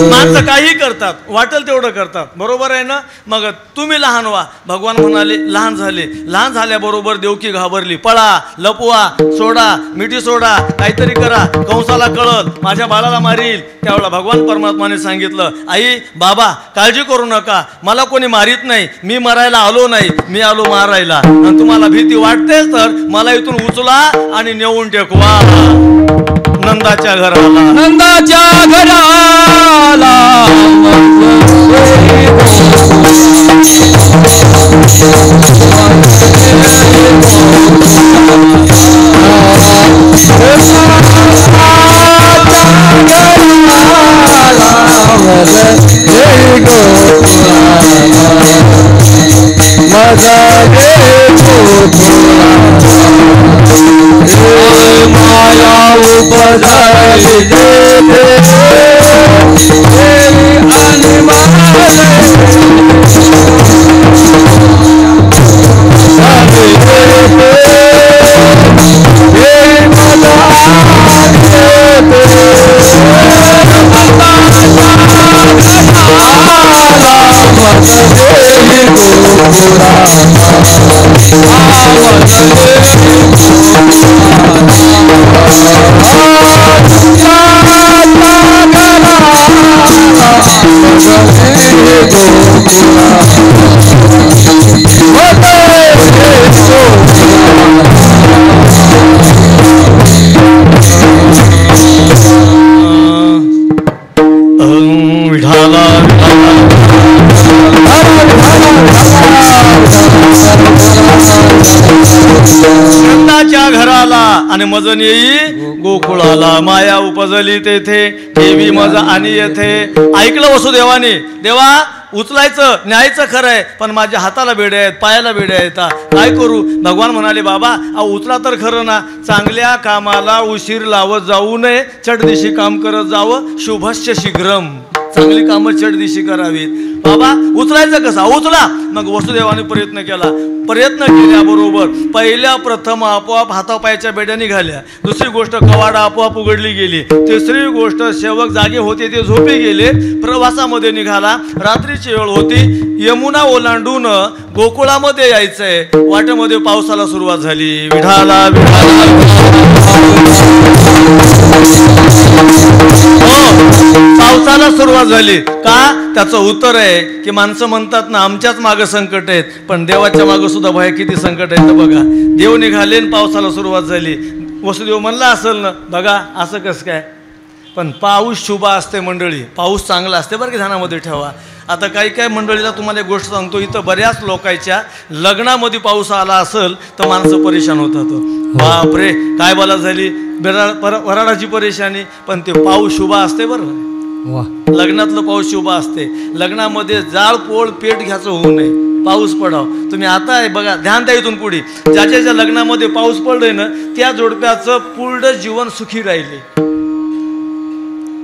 माणसं काही करतात, वाटेल तेवढं करतात. बरोबर आहे ना? मग तुम्ही लहान व्हा. भगवान म्हणाले, लहान झाले. लहान झाल्याबरोबर देवकी घाबरली. पळा, लपवा, सोडा, मिठी सोडा, काहीतरी करा, कंसाला कळल, माझ्या बाळाला मारील. त्यावेळेला भगवान परमात्माने सांगितलं, आई बाबा काळजी करू नका, मला कोणी मारित नाही, मी मरायला आलो नाही, मी आलो मारायला. आणि तुम्हाला भीती वाटतेच तर मला इथून उचला आणि नेऊन टेकवा नंदाच्या घराला. नंदाच्या घराला माया उपजाई नंदाच्या घराला आणि मजन येई गोकुळाला. माया उपजली तेथे, ठेवी मज आणि येथे. ऐकलं वसुदेवाने, देवा उचलायचं न्यायचं खरं आहे, पण माझ्या हाताला बेडे आहेत, पायाला बेडे आहेत, काय करू? भगवान म्हणाले, बाबा उचला तर खरं ना. चांगल्या कामाला उशीर लावत जाऊ नये, चढदिशी काम करत जावं, शुभस्य शीघ्रम. चांगली कामं चढदिशी करावीत. बाबा उचलायचं कसं? उचला. मग वसुदेवाने प्रयत्न केला. प्रयत्न केल्याबरोबर पहिल्या प्रथम आपोआप हातापायाच्या बेड्या निघाल्या. दुसरी गोष्ट कवाडा आपोआप उघडली गेली. तिसरी गोष्ट सेवक जागे होते ते झोपे गेले. प्रवासामध्ये निघाला. रात्रीची वेळ होती. यमुना ओलांडून गोकुळामध्ये यायचंय. वाटेमध्ये पावसाला सुरुवात झाली. विठाला विठाला पावसाला सुरुवात झाली. का? त्याचं उत्तर आहे की माणसं म्हणतात ना आमच्याच मागं संकट आहेत, पण देवाच्या मागं सुद्धा भय किती संकट आहेत. बघा, देव निघाले आणि पावसाला सुरुवात झाली. वसुदेव म्हणला असेल ना, बघा असं कसं काय? पण पाऊस शुभ असते मंडळी, पाऊस चांगला असते बरं की, ध्यानामध्ये ठेवा. आता काही काही मंडळीला तुम्हाला एक गोष्ट सांगतो, इथं बऱ्याच लोकांच्या लग्नामध्ये पाऊस आला असेल तर माणसं परेशान होतात. बापरे काय बोला झाली, वराडाची परेशानी. पण ते पाऊस शुभ असते बरं. लग्नातलं पाऊस शुभ असते. लग्नामध्ये जाळ पोळ पेट घ्यायचं होऊ नये, पाऊस पडाव. तुम्ही आता आहे बघा, ध्यान द्या इथून पुढे. ज्याच्या ज्या लग्नामध्ये पाऊस पडलाय ना त्या जोडप्याचं पूर्ण जीवन सुखी राहिले,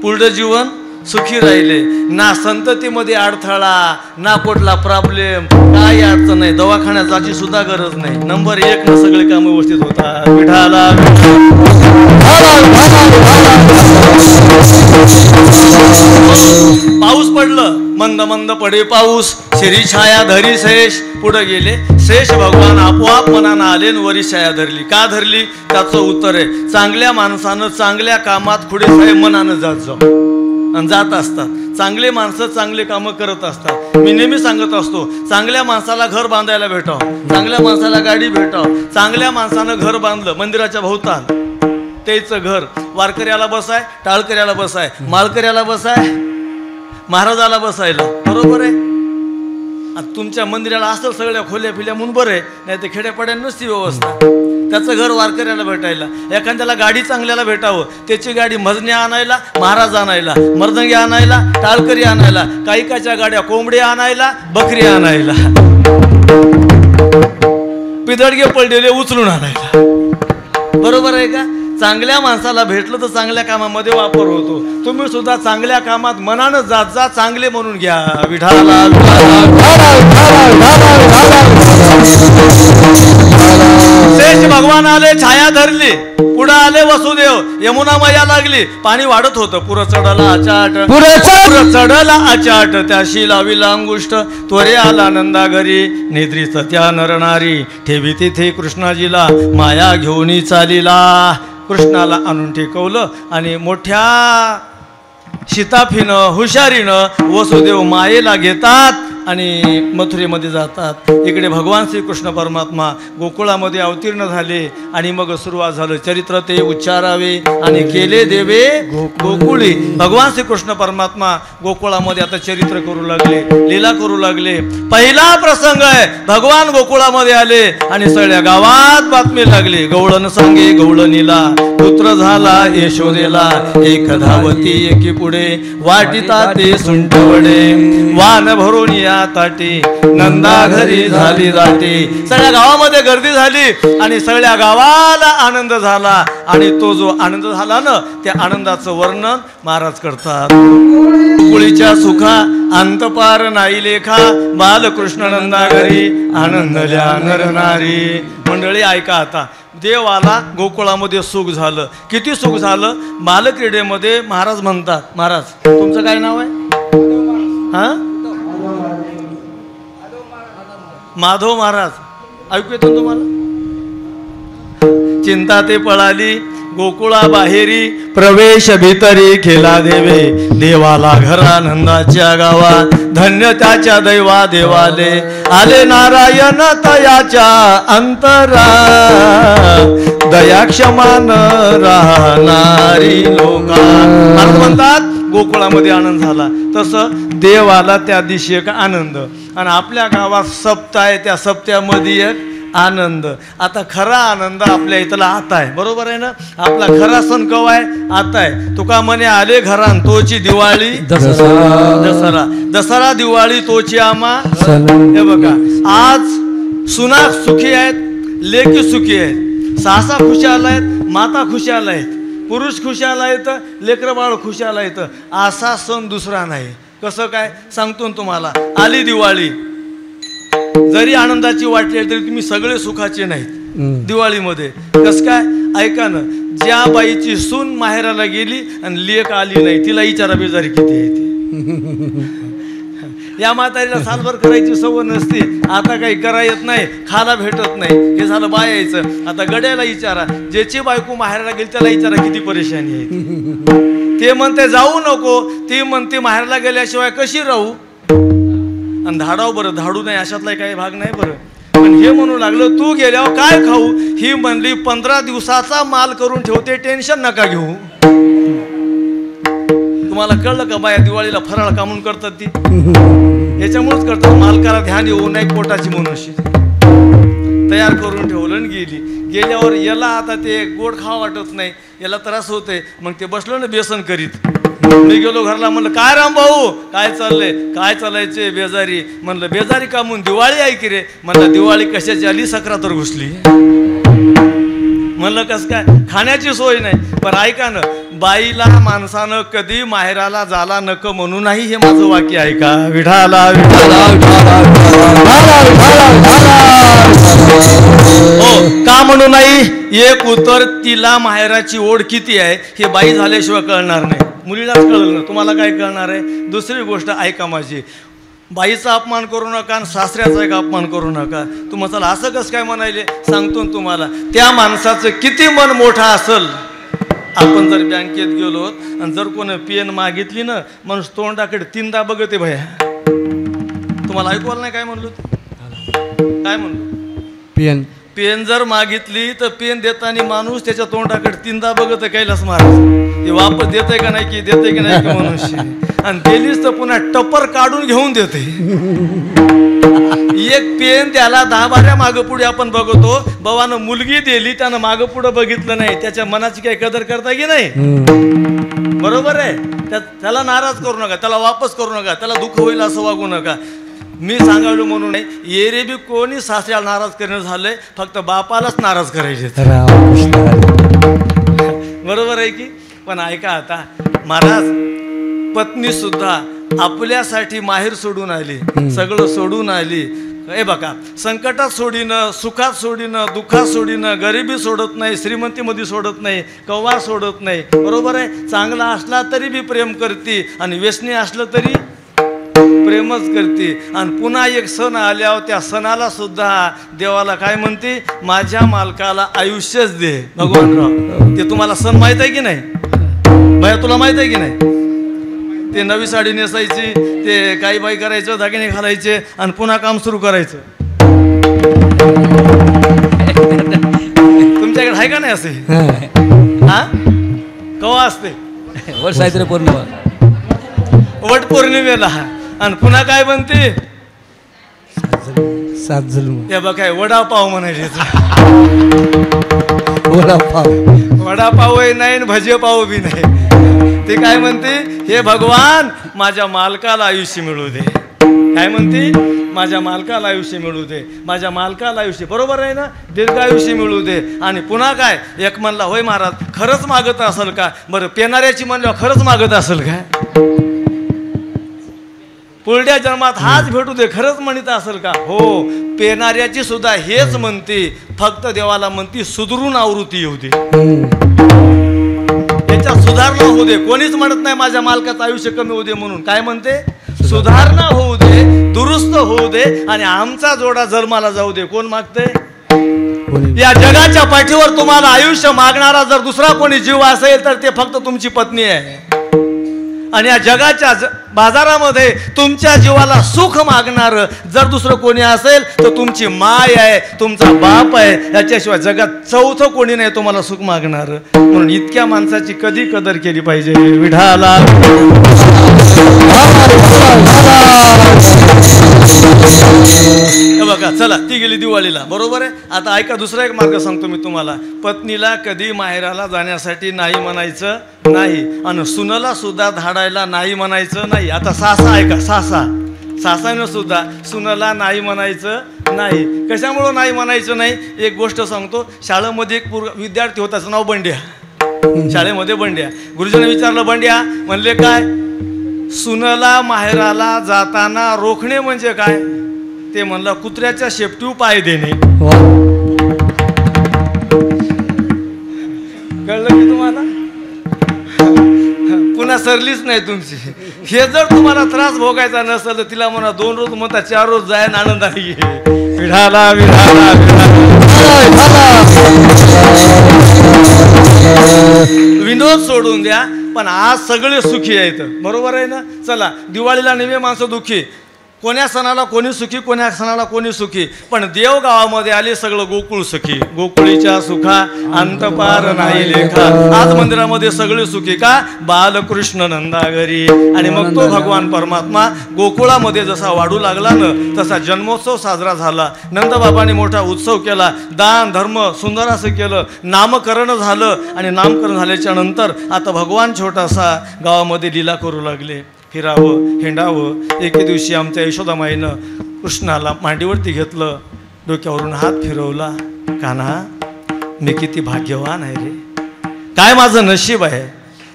पूर्ण जीवन सुखी राहिले. ना संततीमध्ये अडथळा, ना कुठला प्रॉब्लेम, काही अडचण नाही. दवाखान्यात जायची सुद्धा गरज नाही. नंबर 1 न सगळे काम व्यवस्थित होतात. विठाला पाऊस पडलं, मंद मंद पडे पाऊस, शिरी छाया धरी शेष. पुढे गेले शेष भगवान आपोआप मनानं आले वरी छाया धरली. का धरली? त्याचं उत्तर आहे, चांगल्या माणसानं चांगल्या कामात पुढे साहेब मनानं जात जाऊ आणि जात असतात. चांगले माणसं चांगले कामं करत असतात. मी नेहमी सांगत असतो, चांगल्या माणसाला घर बांधायला भेटाव, चांगल्या माणसाला गाडी भेटाव. चांगल्या माणसानं घर बांधलं मंदिराच्या भोवताल, त्याचं घर वारकऱ्याला बसाय, टाळकऱ्याला बसाय, माळकऱ्याला बसाय, महाराजाला बसायला. बरोबर आहे. आता तुमच्या मंदिराला असं सगळ्या खोल्या फिल्या म्हणून बरं आहे, नाही तर खेड्यापाड्यात नसती व्यवस्था. त्याचं घर वारकऱ्याला भेटायला, एखाद्याला गाडी चांगल्याला भेटावं, त्याची गाडी मजण्या आणायला, महाराज आणायला, मर्दंगी आणायला, टाळकरी आणायला, काही काच्या गाड्या कोंबड्या आणायला, बकरी आणायला, पिदडगे पडलेले उचलून आणायला. बरोबर आहे का? चांगल्या माणसाला भेटलं तर चांगल्या कामामध्ये वापर होतो. तुम्ही सुद्धा चांगल्या कामात मनानं जात जा, चांगले म्हणून घ्या. विठाला शेष भगवान आले, छाया धरली, पुढे आले वसुदेव, यमुना मैया लागली, पाणी वाढत होतं. पुरं चढला आचाट, पुरं चढला आचाट, त्याशी लाविला अंगुष्ट, त्वरे आला नंदा घरी, निद्रित त्या नरनारी, ठेवी तिथे कृष्णाजीला, माया घेऊन चालीला. कृष्णाला आणून टेकवलं आणि मोठ्या शिताफीनं हुशारीनं वसुदेव मायेला घेतात आणि मथुरेमध्ये जातात. इकडे भगवान श्रीकृष्ण परमात्मा गोकुळामध्ये अवतीर्ण झाले आणि मग सुरुवात झालं चरित्र ते उच्चारावे आणि केले देवे गोकुळी. भगवान श्रीकृष्ण परमात्मा गोकुळामध्ये आता चरित्र करू लागले, लीला करू लागले. पहिला प्रसंग आहे, भगवान गोकुळामध्ये आले आणि सगळ्या गावात बातमी लागली, गवळण सांगे गवळणीला, पुत्र झाला यशोदेला, एक धावती एकी पुढे, वाटिता ते सुंटवडे, वान भरून या ताटी, नंदा घरी झाली दाटी. सगळ्या गावामध्ये गर्दी झाली आणि सगळ्या गावाला आनंद झाला. आणि तो जो आनंद झाला ना, त्या आनंदाचं वर्णन महाराज करतात. कुळीच्या सुखा अंतपार नाही लेखा, बालकृष्ण नंदा घरी आनंदल्या नरनारी. मंडळी ऐका आता, देव आला, गोकुळामध्ये सुख झालं. किती सुख झालं? बालक्रीडेमध्ये महाराज म्हणतात, महाराज तुमचं काय नाव आहे? हा, माधव महाराज. ऐकू येतो तुम्हाला? चिंता ते पळाली गोकुळा बाहेरी, प्रवेश भीतरी केला देवे, देवाला घरानंदाच्या गावा, धन्य त्याच्या दैवा देवाले, आले नारायण तयाच्या अंतरा, दया क्षमान राहणारी लोका. अर्थ म्हणतात गोकुळामध्ये आनंद झाला, तसं देवाला त्या दिवशी एक आनंद आणि आपल्या गावात सप्ताह आहे, त्या सप्त्यामध्ये एक आनंद. आता खरा आनंद आपल्या इथला आता आहे. बरोबर आहे ना? आपला खरा सण केव्हा आहे? आता आहे. तुका म्हणे आले घरान तोची दिवाळी दसरा, दसरा दिवाळी तोची आम्हा. हे बघा, आज सुना सुखी आहेत, लेकी सुखी आहेत, सासा खुशाल आहेत, माता खुशाल आहेत, पुरुष खुशाल आहेत, लेकरं बाळ खुशाल आहेत. असा सण दुसरा नाही. कसं काय सांगतो तुम्हाला. आली दिवाळी, जरी आनंदाची वाटली तरी तुम्ही सगळे सुखाचे नाहीत दिवाळीमध्ये. कसं काय? ऐका ना, ज्या बाईची सून माहेराला गेली आणि लेक आली नाही, तिला विचारा बेजारी किती आहे ती. या म्हातारीला सालभर करायची सवय नसते, आता काही करा येत नाही, खाला भेटत नाही, हे झालं बायाचं. आता गड्याला विचारा, ज्याची बायको माहेराला गेली त्याला विचारा किती परेशानी आहे. ते म्हणते जाऊ नको, ती म्हणते माहेराला गेल्याशिवाय कशी राहू. आणि धाडाव बरं, धाडू नाही अशातला काही भाग नाही बरं. पण हे म्हणू लागलं तू गेल्यावर काय खाऊ. ही म्हणली 15 दिवसाचा माल करून ठेवते, टेन्शन नका घेऊ. तुम्हाला कळलं का बाया दिवाळीला फराळ कामून करतात? ती याच्यामुळेच करतात, मालकाला ध्यान येऊ नये पोटाची मनुष्य. तयार करून ठेवलं आणि गेली. गेल्यावर याला आता ते गोड खावा वाटत नाही, याला त्रास होते. मग ते बसलो ना बेसन करीत. मी गेलो घरला, म्हणलं काय राम भाऊ काय चाललंय? काय चालायचे? बेजारी. म्हणलं बेजारी का म्हणून? दिवाळी आहे की रे. म्हणलं दिवाळी कशाची आली? सक्रातर घुसली. म्हणलं कस काय? खाण्याची सोय नाही. पण ऐका ना, बाईला माणसानं कधी माहेराला झाला नक म्हणू नाही, हे माझं वाक्य ऐका. विठाला हो का म्हणू नाही? एक उत्तर, तिला माहेराची ओढ किती आहे हे बाई झाल्याशिवाय कळणार नाही. मुलीलाच कळलं ना, तुम्हाला काय कळणार आहे? दुसरी गोष्ट ऐका माझी, बाईचा अपमान करू नका आणि सासऱ्याचा एक अपमान करू नका. तुम्हाला चला असं कसं काय म्हणायले सांगतो तुम्हाला. त्या माणसाचं किती मन मोठं असेल. आपण जर बँकेत गेलो आणि जर कोणी पेन मागितली ना, माणूस तोंडाकडे 3दा बघते भया. तुम्हाला ऐकवलं नाही काय म्हणलो? काय म्हणलो? पेन जर मागितली तर पेन देताना माणूस त्याच्या तोंडाकडे 3दा बघत कैलास महाराज, हे वापस देते का नाही, की देते की नाही की मनुष्य. आणि दिलीच तर पुन्हा टपर काढून घेऊन देते. एक पेन त्याला 10-12 मागं पुढे आपण बघतो. भावानं मुलगी दिली, त्यानं मागं पुढे बघितलं नाही, त्याच्या मनाची काही कदर करता की नाही? बरोबर आहे. त्याला नाराज करू नका, त्याला वापस करू नका, त्याला दुःख होईल असं वागू नका. मी सांगायलो म्हणून नाही, येरे बी कोणी सासऱ्याला नाराज करणं झालंय, फक्त बापालाच नाराज करायचे. बरोबर आहे की? पण ऐका आता, महाराज पत्नी सुद्धा आपल्यासाठी माहेर सोडून आली, सगळं सोडून आली. हे बघा, संकटात सोडीनं, सुखात सोडीनं, दुःखात सोडीनं, गरिबी सोडत नाही, श्रीमंतीमध्ये सोडत नाही, कव्वा सोडत नाही. बरोबर आहे. चांगला असला तरी बी प्रेम करते आणि व्यसनी असलं तरी प्रेमच करते. आणि पुन्हा एक सण आल्यावर त्या सणाला सुद्धा देवाला काय म्हणते? माझ्या मालकाला आयुष्यच दे. भगवानराव, ते तुम्हाला सण माहीत आहे की नाही? भैया तुला माहीत आहे की नाही? ते नवी साडी नेसायची, ते काही बाई करायचं, दागिने घालायचे आणि पुन्हा काम सुरू करायचं. तुमच्याकडे आहे का नाही असे? हा, कवा असते? पौर्णिमा, वट पौर्णिमेला. आणि पुन्हा काय बनते? ते बघाय वडापाव म्हणायचे. वडापावही नाही, भजे पाव बी नाही. ते काय म्हणते? हे भगवान, माझ्या मालकाला आयुष्य मिळू दे. काय म्हणते? माझ्या मालकाला आयुष्य मिळू दे, माझ्या मालकाला आयुष्य. बरोबर आहे ना? दीर्घ आयुष्य मिळू दे. आणि पुन्हा काय? एक म्हणला, होय महाराज खरंच मागत असेल का? बरं, पेनाऱ्याची म्हणल्यावर खरंच मागत असेल का? पुढल्या जन्मात हाच भेटू दे, खरंच म्हणत असेल का? हो, पेनाऱ्याची सुद्धा हेच म्हणते, फक्त देवाला म्हणती सुधरून आवृत्ती येऊ दे, याच्यात सुधारणा होऊ दे. कोणीच म्हणत नाही माझ्या मालकाचं आयुष्य कमी होऊ दे म्हणून. काय म्हणते? सुधारणा होऊ दे, दुरुस्त होऊ दे आणि आमचा जोडा जन्माला जाऊ दे. कोण मागते? या जगाच्या पाठीवर तुम्हाला आयुष्य मागणारा जर दुसरा कोणी जीव असेल तर ते फक्त तुमची पत्नी आहे. आणि या जगाच्या बाजारामध्ये तुमच्या जीवाला सुख मागणार जर दुसरं कोणी असेल तर तुमची माय आहे, तुमचा बाप आहे. याच्याशिवाय जगात चौथं कोणी नाही तुम्हाला सुख मागणार. म्हणून इतक्या माणसाची कधी कदर केली पाहिजे. विठाला बघा, चला ती गेली दिवाळीला. बरोबर आहे. आता ऐका, दुसरा एक मार्ग सांगतो मी तुम्हाला. पत्नीला कधी माहेराला जाण्यासाठी नाही म्हणायचं नाही, आणि सुनाला सुद्धा धाडायला नाही म्हणायचं नाही. आता सासा ऐका, सासानं सुद्धा सुनाला नाही म्हणायचं नाही. कशामुळं नाही म्हणायचं नाही? एक गोष्ट सांगतो. शाळेमध्ये एक विद्यार्थी होता, त्याचं नाव बंड्या. शाळेमध्ये बंड्या. गुरुजीने विचारलं, बंड्या म्हणले काय? सुनाला माहेराला जाताना रोखणे म्हणजे काय? ते म्हणलं, कुत्र्याच्या शेपटीव पाय देणे. कळलं की तुम्हाला? पुन्हा सरलीच नाही तुमची. हे जर तुम्हाला त्रास भोगायचा नसेल तर तिला म्हणा 2 रोज म्हणता 4 रोज जायन आनंदाने. विढाला विढाला विनोद सोडून द्या, पण आज सगळे सुखी आहेत. बरोबर आहे ना? चला, दिवाळीला नेहमी माणसं दुःखी, कोण्या सणाला कोणी सुखी, कोण्या सणाला कोणी सुखी. पण देव गावामध्ये आले सगळं गोकुळ सुखी. गोकुळीच्या सुखा अंतपार नाही लेखा. आज मंदिरामध्ये सगळे सुखी का? बालकृष्ण नंदागरी. आणि मग तो भगवान परमात्मा गोकुळामध्ये जसा वाढू लागला ना, तसा जन्मोत्सव साजरा झाला. नंदबाबांनी मोठा उत्सव केला, दान धर्म सुंदर असं केलं, नामकरण झालं. आणि नामकरण झाल्याच्या नंतर आता भगवान छोटासा गावामध्ये लीला करू लागले. फिरावं, हिंडावं. एके दिवशी आमच्या यशोदामाईनं कृष्णाला मांडीवरती घेतलं, डोक्यावरून हात फिरवला. कान्हा, मी किती भाग्यवान आहे रे, काय माझं नशीब आहे,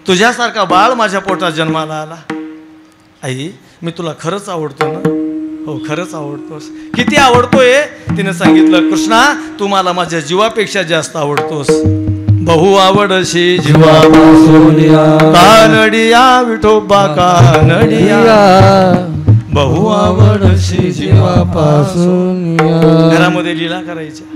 तुझ्यासारखा बाळ माझ्या पोटात जन्माला आला. आई, मी तुला खरंच आवडतो ना? हो, खरंच आवडतोस. किती आवडतोय? तिने सांगितलं, कृष्णा, तू मला माझ्या जीवापेक्षा जास्त आवडतोस. बहु आवडशी जीवापासून कानडिया विठोबा कानडिया, बहु आवडशी जीवापासून. घरामध्ये लीला करायच्या.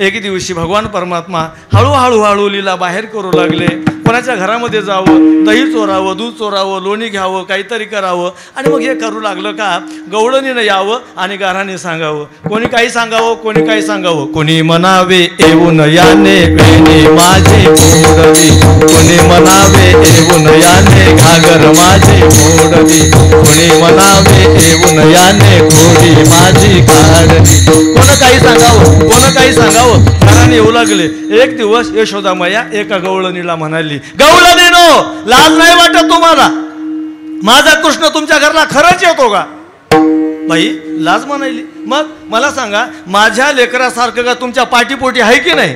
एक दिवशी भगवान परमात्मा हळूहळू लीला बाहेर करू लागले. कोणाच्या घरामध्ये जावं, दही चोरावं, दूध चोरावं, लोणी घ्यावं, काहीतरी करावं. आणि मग हे करू लागलं का? गवळणीनं यावं आणि गाराने सांगावं. कोणी काही सांगावं, कोणी काही सांगावं. कोणी म्हणावे येऊन याने वेणी माझी पोरवी, कोणी म्हणावे येऊन याने घागर माझी मोडली, कोणी म्हणावे येऊन याने खोडी माझी काढली. कोण काही सांगावं, कोण काही सांगावं, घराने येऊ लागले. एक दिवस यशोदामया एका गवळणीला म्हणाली, गवळणीनो, लाज नाही वाटत तुम्हाला? माझा कृष्ण तुमच्या घरला खरंच येतो का? बाई लाज म्हणाली. मग मला सांगा, माझ्या लेकरासारखं का तुमच्या पाठीपोटी आहे की नाही?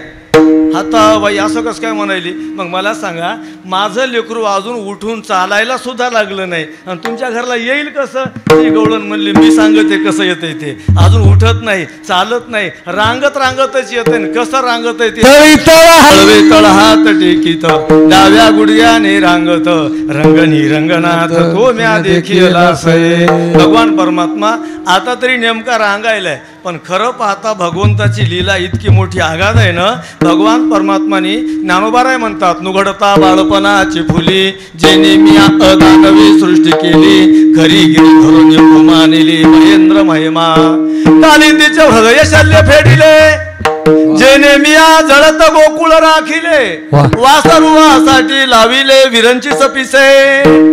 आता बाई असं कसं काय म्हणाली? मग मला सांगा, माझं लेकरू अजून उठून चालायला सुद्धा लागलं नाही आणि तुमच्या घरला येईल कसं? ती गवळण म्हणली, मी सांगते कसं येतंय ते. अजून उठत नाही, चालत नाही, रांगतच येते. कसं रांगत आहे ते? हळवे तळ हात टेकीत, डाव्या गुडघ्याने रांगत, रंगनी रंगनाथ तो म्या देखील सये. भगवान परमात्मा आता तरी नेमका रांगायलाय, पण खरं पाहता भगवंताची लीला इतकी मोठी आगाध आहे ना. भगवान परमात्माने ज्ञानोबाराय म्हणतात, नुघडता बाळपणाची फुली, जेने मी अदानवी सृष्टी केली, खरी गिरी धरून उपमा नेली महेंद्र महिमा. कालिंदीचे हृदय शल्य फेडिले, जेने मी जळत गोकुळ राखिले, वासरुवासाठी लाविले विरंची सपिसे.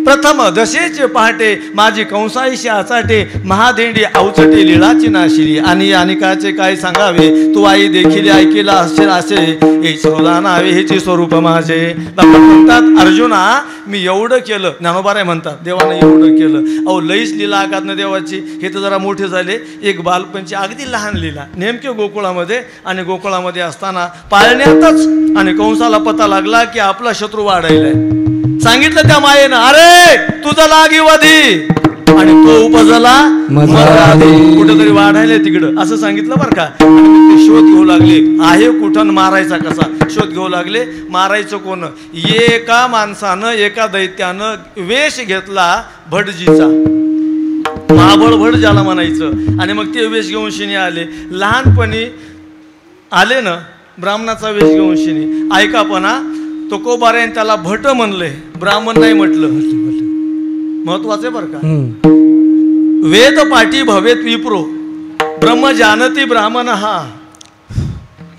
प्रथम दशेचे पहाटे माझी कंसाईशी आचाटे, महादेंडी अवचटे लीळाची नाशिली, आणि अनिकाचे काय सांगावे, तू आई देखील ऐकेला असेल असे, हे श्रोता नावे हेचे स्वरूप माझे. म्हणतात, अर्जुना मी एवढं केलं, ज्ञानोबाराय म्हणतात देवानं एवढं केलं. अहो लईच लीला आगाधनं देवाची. हे तर जरा मोठे झाले. एक बालपणची अगदी लहान लीला, नेमके गोकुळामध्ये, आणि गोकुळामध्ये असताना पाळण्यातच आणि कंसाला पता लागला की आपला शत्रू वाढायलाय. सांगितलं त्या मायेनं, अरे तुझा लागी वधी, आणि तो उपजला मराधी. कुठेतरी वाढायला तिकडं असं सांगितलं बरं का. आणि ते शोध घेऊ लागले, आहे कुठं, मारायचा कसा शोध घेऊ लागले. मारायचं कोण? एका माणसानं, एका दैत्यानं वेश घेतला भटजीचा, महाबळ भट ज्याला म्हणायचं. आणि मग ते वेश घेऊन शिनी आले. लहानपणी आले ना ब्राह्मणाचा वेश घेऊन शिनी. ऐकापणा तुकोबारायन त्याला भट म्हणलंय, ब्राह्मण नाही म्हटलं. महत्वाचे बरं का. वेद पाठी भवेत विप्रो, ब्रह्म जानती ब्राह्मण हा.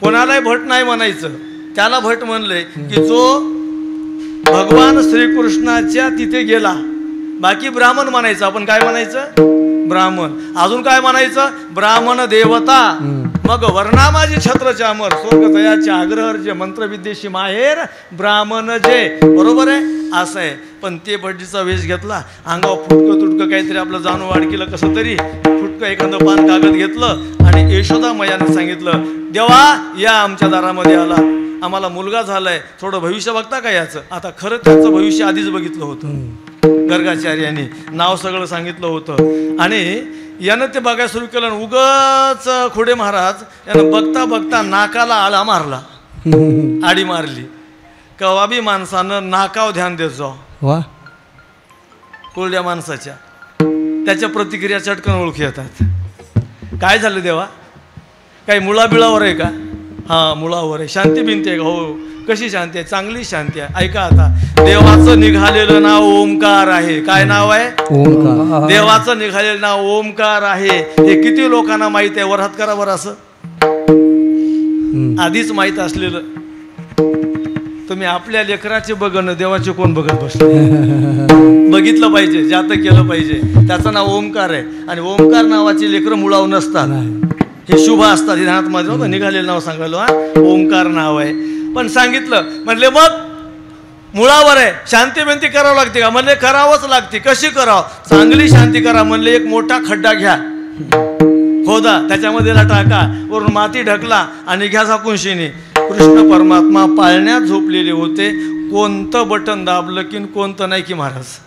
कोणालाही भट नाही म्हणायचं, त्याला भट म्हणलंय की जो भगवान श्रीकृष्णाच्या तिथे गेला. बाकी ब्राह्मण म्हणायचं. आपण काय म्हणायचं? ब्राह्मण. अजून काय म्हणायचं? ब्राह्मण देवता. मग वर्णा माझी छत्र चामर, स्वर्ग दयाचे आग्रह जे, मंत्रविद्येशी माहेर, ब्राह्मण जे. बरोबर आहे, असं आहे. पण ते भटजीचा वेश घेतला, अंगावर फुटकं तुटकं काहीतरी आपलं जाणू वाढ केलं, कसं तरी फुटकं एखादं पान कागद घेतलं, आणि यशोदा मैयानं सांगितलं, देवा या आमच्या दारामध्ये आला, आम्हाला मुलगा झालाय, थोडं भविष्य बघता का याचं? आता खरं त्याचं भविष्य आधीच बघितलं होतं गर्गाचार्याने, नाव सगळं सांगितलं होतं. आणि यानं ते बघायला सुरू केलं. उगाच खोडे महाराज यानं बघता बघता नाकाला आळा मारला, आडी मारली. कवा बी माणसानं नाकाव ध्यान देत जाऊ. वा, कोरड्या माणसाच्या त्याच्या प्रतिक्रिया चटकन ओळखी येतात. काय झालं देवा? काही मुळाबिळावर आहे का? हा मुळावर आहे. शांती भिंती आहे का? हो. कशी शांती आहे? चांगली शांती आहे. ऐका आता, देवाचं निघालेलं नाव ओमकार आहे. काय नाव आहे? ओमकार. देवाचं निघालेलं नाव ओमकार आहे. हे किती लोकांना माहित आहे? वर हात करा बरं. असं आधीच माहित असलेलं. तुम्ही आपल्या लेकराचे बघणं, देवाचे कोण बघत बसले? बघितलं पाहिजे, जात केलं पाहिजे. त्याचं नाव ओमकार आहे. आणि ओमकार नावाची लेकरं मुळावून नसतात, हे शुभ असतात. ध्यानात माझं होतं, निघालेलं नाव सांगायलो. ओमकार नाव आहे. पण सांगितलं, म्हणले मग मुळावर आहे, शांती बिंती करावं लागते का? म्हणले करावंच लागते. कशी करावं? चांगली शांती करा. म्हणले एक मोठा खड्डा घ्या, खोदा, त्याच्यामध्ये टाका, वरून माती ढकला आणि घ्या झाकून शिनी. कृष्ण परमात्मा पाळण्यात झोपलेले होते. कोणतं बटन दाबलं की कोणतं नाही की महाराज.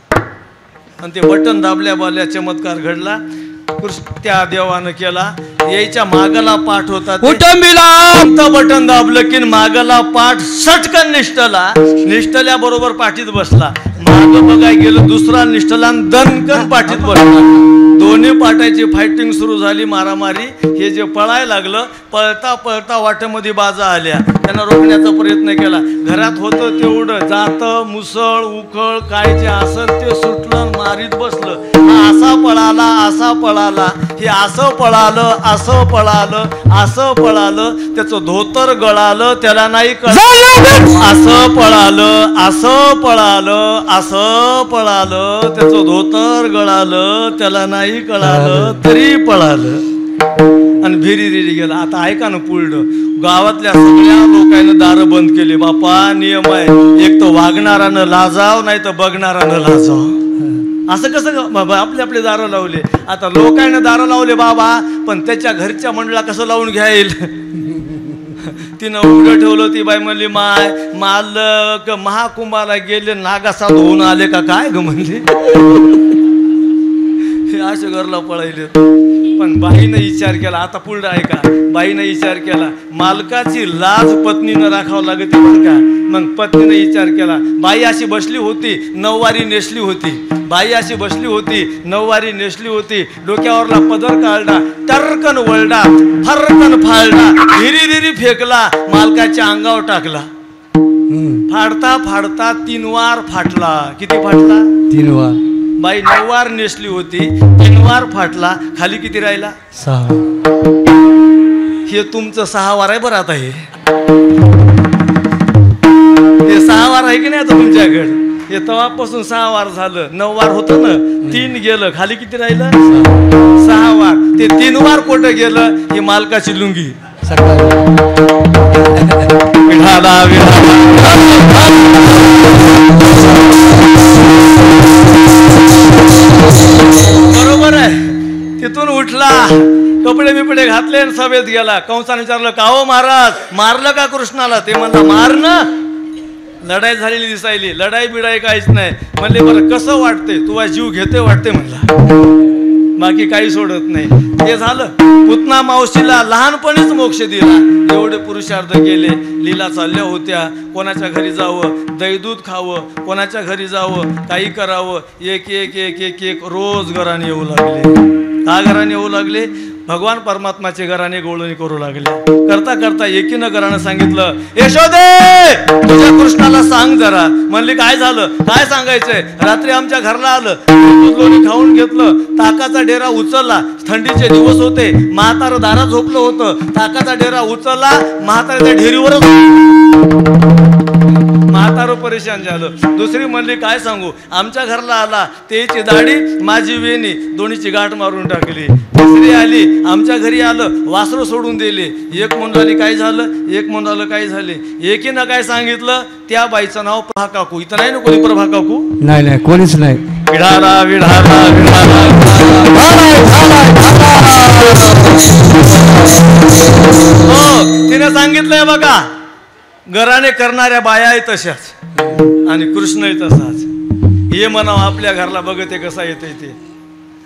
आणि ते बटन दाबल्या चमत्कार घडला. त्या देवानं केला. यायच्या मागला पाठ होता, कोणतं बटन दाबलं की मागला पाठ सटकन निष्ठला. निष्ठल्या बरोबर पाठीत बसला. माग बघाय गेलं, दुसरा निष्ठला, दणकन पाठीत बसला. दोन्ही पाटाची फायटिंग सुरू झाली, मारामारी. हे जे पळायला लागलं, पळता पळता वाटेमध्ये बाजा आल्या. त्यांना रोखण्याचा प्रयत्न केला. घरात होतं तेवढं जातं, मुसळ उखळ काय जे असं ते सुटलं, मारीत बसलं. असा पळाला. हे असं पळालं, असं पळालं, असं पळालं, त्याचं धोतर गळालं, त्याला नाही कळलं. असं पळालं, असं पळालं, असं पळालं, त्याचं धोतर गळालं, त्याला नाही कळालं, तरी पळालं आणि भिरी गेला. आता ऐका ना, पुढं गावातल्या सगळ्या लोकांनी दारं बंद केली. बापा नियम आहे, एक तर वागणारानं लाजाव, नाही तर बघणारानं लाजाव. असं कसं आपले आपले दारं लावले. आता लोकांनी दारं लावले बाबा, पण त्याच्या घरच्या मंडळा कसं लावून घ्याईल. तिनं उघडं ठेवलं. ती बाई म्हणली मालक महाकुंभाला गेले, नागासा धुवून आले का काय ग म्हणली. असे घरला पळायले. पण बाईनं विचार केला. आता पुढं ऐका, बाईनं विचार केला, मालकाची लाज पत्नीनं राखावं लागते बरं का. मग पत्नीनं विचार केला. बाई अशी बसली होती, नऊवारी नेसली होती. बाई अशी बसली होती, नऊवारी नेसली होती. डोक्यावरला पदर काढला, टरकन वळला, फरकन फाळला, हिरी फेकला, मालकाच्या अंगावर टाकला. फाडता फाडता 3 वार फाटला. किती फाटला? 3 वार. बाई 9 वार नेसली होती, 3 वार फाटला. खाली किती राहिला? 6. हे तुमचं 6 वार आहे बरं. आता हे 6 वार आहे की नाही आता तुमच्याकडे? हे तेव्हापासून 6 वार झालं. 9 वार होतं ना, 3 गेलं, खाली किती राहिलं? 6 वार. ते 3 वार कुठं गेलं? ही मालकाची लुंगी. विढाला बरोबर आहे. तिथून उठला, कपडे बिपडे घातले आणि सभेत गेला. कंसाने विचारलं, का हो महाराज, मारलं का कृष्णाला? ते म्हणला, मारलं. लढाई झालेली दिसायली, लढाई बिडाई काहीच नाही. म्हणले, बरं कसं वाटते? तुझा जीव घेते वाटते म्हणला, बाकी काही सोडत नाही. ते झालं. पुतना मावशीला लहानपणीच मोक्ष दिला. एवढे पुरुषार्थ केले. लीला चालल्या होत्या. कोणाच्या घरी जावं, दही दूध खावं, कोणाच्या घरी जावं, काही करावं. एक एक एक एक एक रोज घराने येऊ लागले. का घराने येऊ लागले? भगवान परमात्माचे घराने गोळणी करू लागले. करता करता एकीनं घरानं सांगितलं, यशोदे तुझ्या कृष्णाला सांग जरा. म्हणली, काय झालं? काय सांगायचंय? रात्री आमच्या घरला आलं, दूध लोणी खाऊन घेतलं, ताकाचा डेरा उचलला. थंडीचे दिवस होते, म्हातारं दारात झोपलं होतं. ताकाचा डेरा उचलला, म्हाताऱ्याच्या ढेरीवरच. म्हातारं परेशान झालं. दुसरी म्हणली, काय सांगू, आमच्या घरला आला, त्याची दाढी माझी वेणी, दोन्हीची गाठ मारून टाकली. तिसरी आली, आमच्या घरी आलं, वासरं सोडून दिले. एक म्हणाली काय झालं, एक म्हणालं काय झाले. एकीनं काय सांगितलं, त्या बाईचं नाव प्रभा काकू. इथं नाही ना कोणी प्रभा काकू? नाही, कोणीच नाही. विढाला विढाला विढाला. हो, तिने सांगितलंय बघा, घराने करणाऱ्या बाया आहेत तशाच आणि कृष्णही तसाच. हे म्हणावं आपल्या घरला बघते कसा येते ते,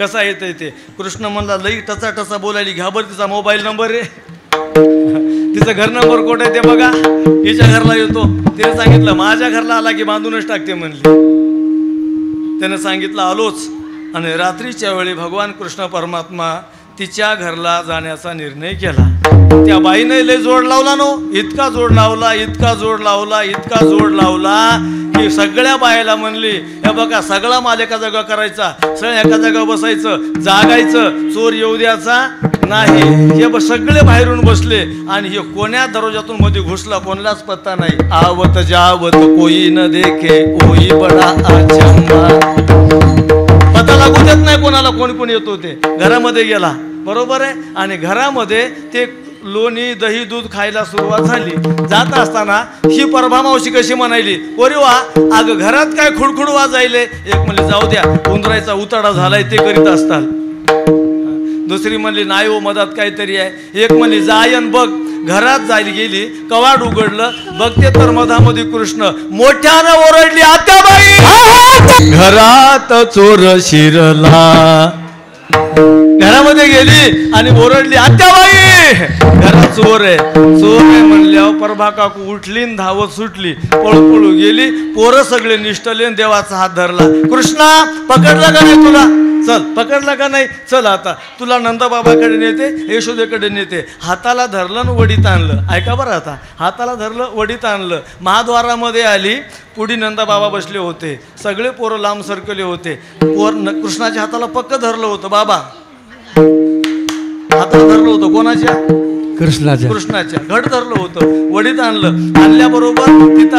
कसा येते ते. कृष्ण म्हणला, लई टचा टचा बोलायली, घ्या बरं तिचा मोबाईल नंबर आहे, तिचं घर नंबर कोट आहे ते बघा. हिच्या घरला येतो. तिने सांगितलं, माझ्या घरला आला की बांधूनच टाकते म्हणली. त्याने सांगितलं, आलोच. आणि रात्रीच्या वेळी भगवान कृष्ण परमात्मा तिच्या घरला जाण्याचा निर्णय केला. त्या बाईने लय जोड लावला नो, इतका जोड लावला, इतका जोड लावला, इतका जोड लावला की सगळ्या बायला म्हणली, हे बघा सगळा माल एका जागा करायचा, सगळं एका जागा बसायचं, जागायचं, चोर येऊ द्यायचा नाही. हे सगळे बाहेरून बसले आणि हे कोण्या दरवाजातून मध्ये घुसला कोणालाच पत्ता नाही. आवत जावत कोई न देखे ओई बडा अचंबा. पता लागू देत नाही कोणाला, कोण कोण येतो ते. घरामध्ये गेला, बरोबर आहे. आणि घरामध्ये ते लोणी दही दूध खायला सुरुवात झाली. जात असताना ही प्रभा मावशी कशी म्हणायली, पोरी वा अगं घरात काय खुडखुड वाजायले. एक म्हणली, जाऊ द्या, उंदरायचा उताडा झालाय ते करीत असताल. दुसरी म्हणली, नाही हो मधात काहीतरी आहे. एक म्हणली, जायन बघ. घरात जायला गेली, कवाड उघडलं, बघते तर मधामध्ये कृष्ण. मोठ्यानं ओरडली, आत्याबाई घरात चोर शिरला. घरामध्ये गेली आणि ओरडली, आत्याबाई घरात चोर आहे. चोर आहे म्हणल्यावर प्रभा काकू उठली, धावत सुटली, पळू गेली. पोरं सगळे निष्ठले, देवाचा हात धरला. कृष्णा पकडला का नाही तुला? चल. पकडला का नाही? चल आता तुला नंदबाबाकडे नेते, यशोदेकडे नेते. हाताला धरलं आणि वडीत आणलं. ऐका बरं, आता हाताला धरलं, वडीत आणलं. महाद्वारामध्ये आली. पुढे नंदबाबा बसले होते. सगळे पोरं लांब सरकले होते. कृष्णाच्या हाताला पक्क धरलं होतं. बाबा धरलं होतं कोणाच्या? कृष्णाच्या. कृष्णाच्या. घट धरलं होतं, वडीत आणलं. आणल्याबरोबर तिथं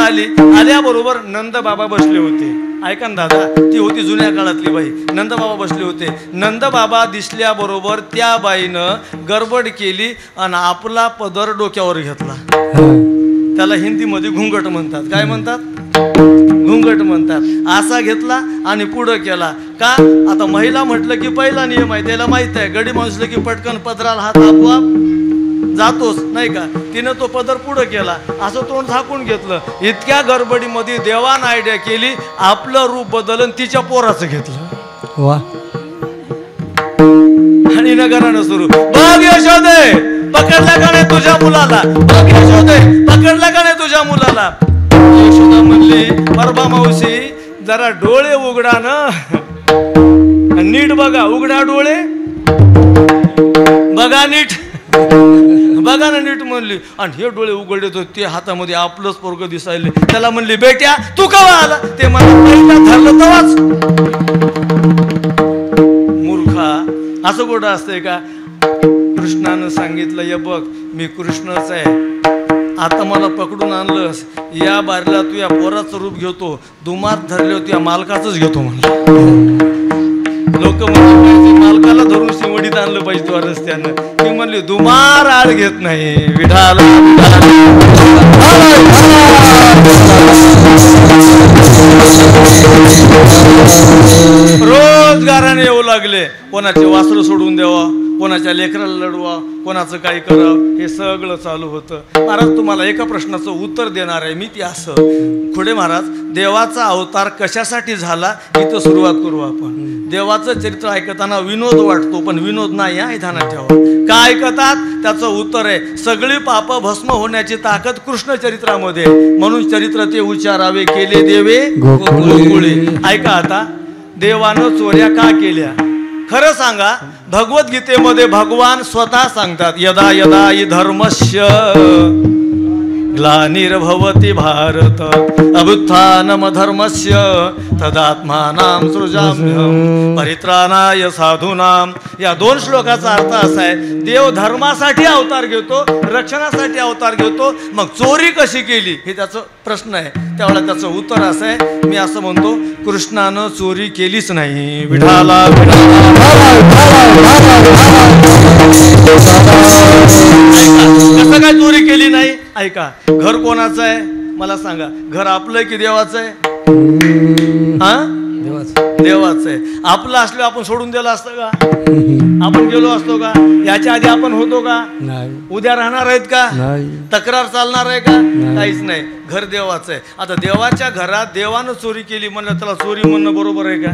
आल्याबरोबर नंद बाबा बसले होते. ऐका ना दादा, ती होती जुन्या काळातली बाई. नंद बाबा बसले होते. नंद बाबा दिसल्याबरोबर त्या बाईनं गडबड केली आणि आपला पदर डोक्यावर घेतला. त्याला हिंदीमध्ये घुंगट म्हणतात. काय म्हणतात? घुंगट म्हणतात. असा घेतला आणि पुढं केला. का? आता महिला म्हटलं की पहिला नियम आहे, त्याला माहित आहे. गडी माणसलं की पटकन पदराला हात आपोआप जातोच, नाही का? तिनं तो पदर पुढं केला, असं तोंड झाकून घेतलं. इतक्या गडबडीमध्ये देवानं आयडिया केली, आपलं रूप बदलून तिच्या पोराचं घेतलं. वा. आणि नगरानं सुरू, बघ यशोदे, पकडला का नाही तुझ्या मुलाला? बघ यशोदे, पकडला का नाही तुझ्या मुलाला? यशोदा म्हणली, परबा मावशी जरा डोळे उघडा ना, नीट बघा. उघडा डोळे, बघा नीट, बघा ना नीट म्हणली. आणि हे डोळे उघडले तर ते हातामध्ये आपलंच पोरगं दिसायले. त्याला म्हणली, बेट्या तू केव्हा आला? ते मला पहिला धरलं तेव्हाच. मूर्खा, असं कुठं असतंय का? कृष्णानं सांगितलं, ये बघ मी कृष्णच आहे, आता मला पकडून आणलंस, या बारीला तू या पोराचं रूप घेतो, दुमात धरले तू या मालकाचंच घेतो म्हणलं. लोक म्हणजे मालकाला धरून शिवडीत आणलं पाहिजे तुला रस्त्यानं. ती म्हणली, दुमार आळ घेत नाही विठाला. रोजगाराने येऊ लागले. कोणाचे वासरं सोडून द्यावा, कोणाच्या लेकराला लढवा, कोणाचं काय करावं, हे सगळं चालू होतं. महाराज तुम्हाला एका प्रश्नाचं उत्तर देणार आहे मी. ती असं, खुडे महाराज, देवाचा अवतार कशासाठी झाला इथं सुरुवात करू आपण. देवाचं चरित्र ऐकताना विनोद वाटतो, पण विनोद नाही आहे, ध्यानात ठेवा. का ऐकतात? त्याचं उत्तर आहे, सगळी पाप भस्म होण्याची ताकद कृष्ण चरित्रामध्ये आहे. म्हणून चरित्र ते उच्चारावे, केले देवे गोकुळे. ऐका आता, देवानं चोऱ्या का केल्या? खरं सांगा, भगवद्गीतेमध्ये भगवान स्वतः सांगतात, यदा यदा हि धर्मस्य ग्लानिर्भवति भारत अभ्युत्थानमधर्मस्य तदात्मानं सृजाम्यहं परित्राणाय साधूनां. या 2 श्लोकाचा अर्थ असा आहे, देव धर्मासाठी अवतार घेतो, रक्षणासाठी अवतार घेतो. मग चोरी कशी केली हे त्याचं प्रश्न आहे. त्यावेळेला त्याचं उत्तर असं आहे, मी असं म्हणतो, कृष्णानं चोरी केलीच नाही. विठाला कसं काय चोरी केली नाही? ऐका, घर कोणाचं आहे मला सांगा? घर आपलं की देवाचं आहे? हा, देवाचं आहे. आपलं असलं आपण सोडून दिलं असतं का? आपण गेलो असतो का? याच्या आधी आपण होतो का? उद्या राहणार आहेत का? तक्रार चालणार आहे का? काहीच नाही. घर देवाचं आहे. आता देवाच्या घरात देवानं चोरी केली म्हणलं त्याला चोरी म्हणणं बरोबर आहे का?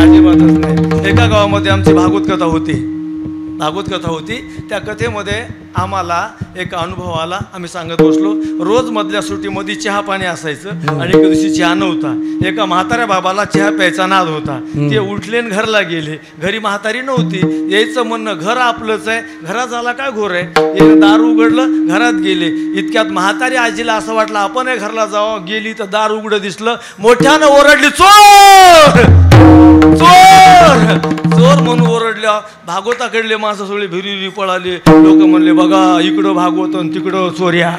अजिबातच नाही. एका गावामध्ये आमची भागवत कथा होती. त्या कथेमध्ये आम्हाला एक अनुभव आला. आम्ही सांगत बसलो. रोज मधल्या सुट्टीमध्ये चहा पाणी असायचं आणि एके दिवशी चहा नव्हता. एका म्हाताऱ्या बाबाला चहा प्यायचा नाद होता. ते उठले आणि घरला गेले. घरी म्हातारी नव्हती. यायचं म्हणणं, घर आपलंच आहे, घरात झाला काय घोर आहे. एक दार उघडलं, घरात गेले. इतक्यात म्हातारी आजीला असं वाटलं आपण हे घरला जावं. गेली तर दार उघडं दिसलं. मोठ्यानं ओरडली, चोर चोर चोर म्हणून ओरडल्या. भागवताकडले माणसं सगळी भिरी पळाली. लोक म्हणले, बघा इकडं भागवत आणि तिकडं चोऱ्या,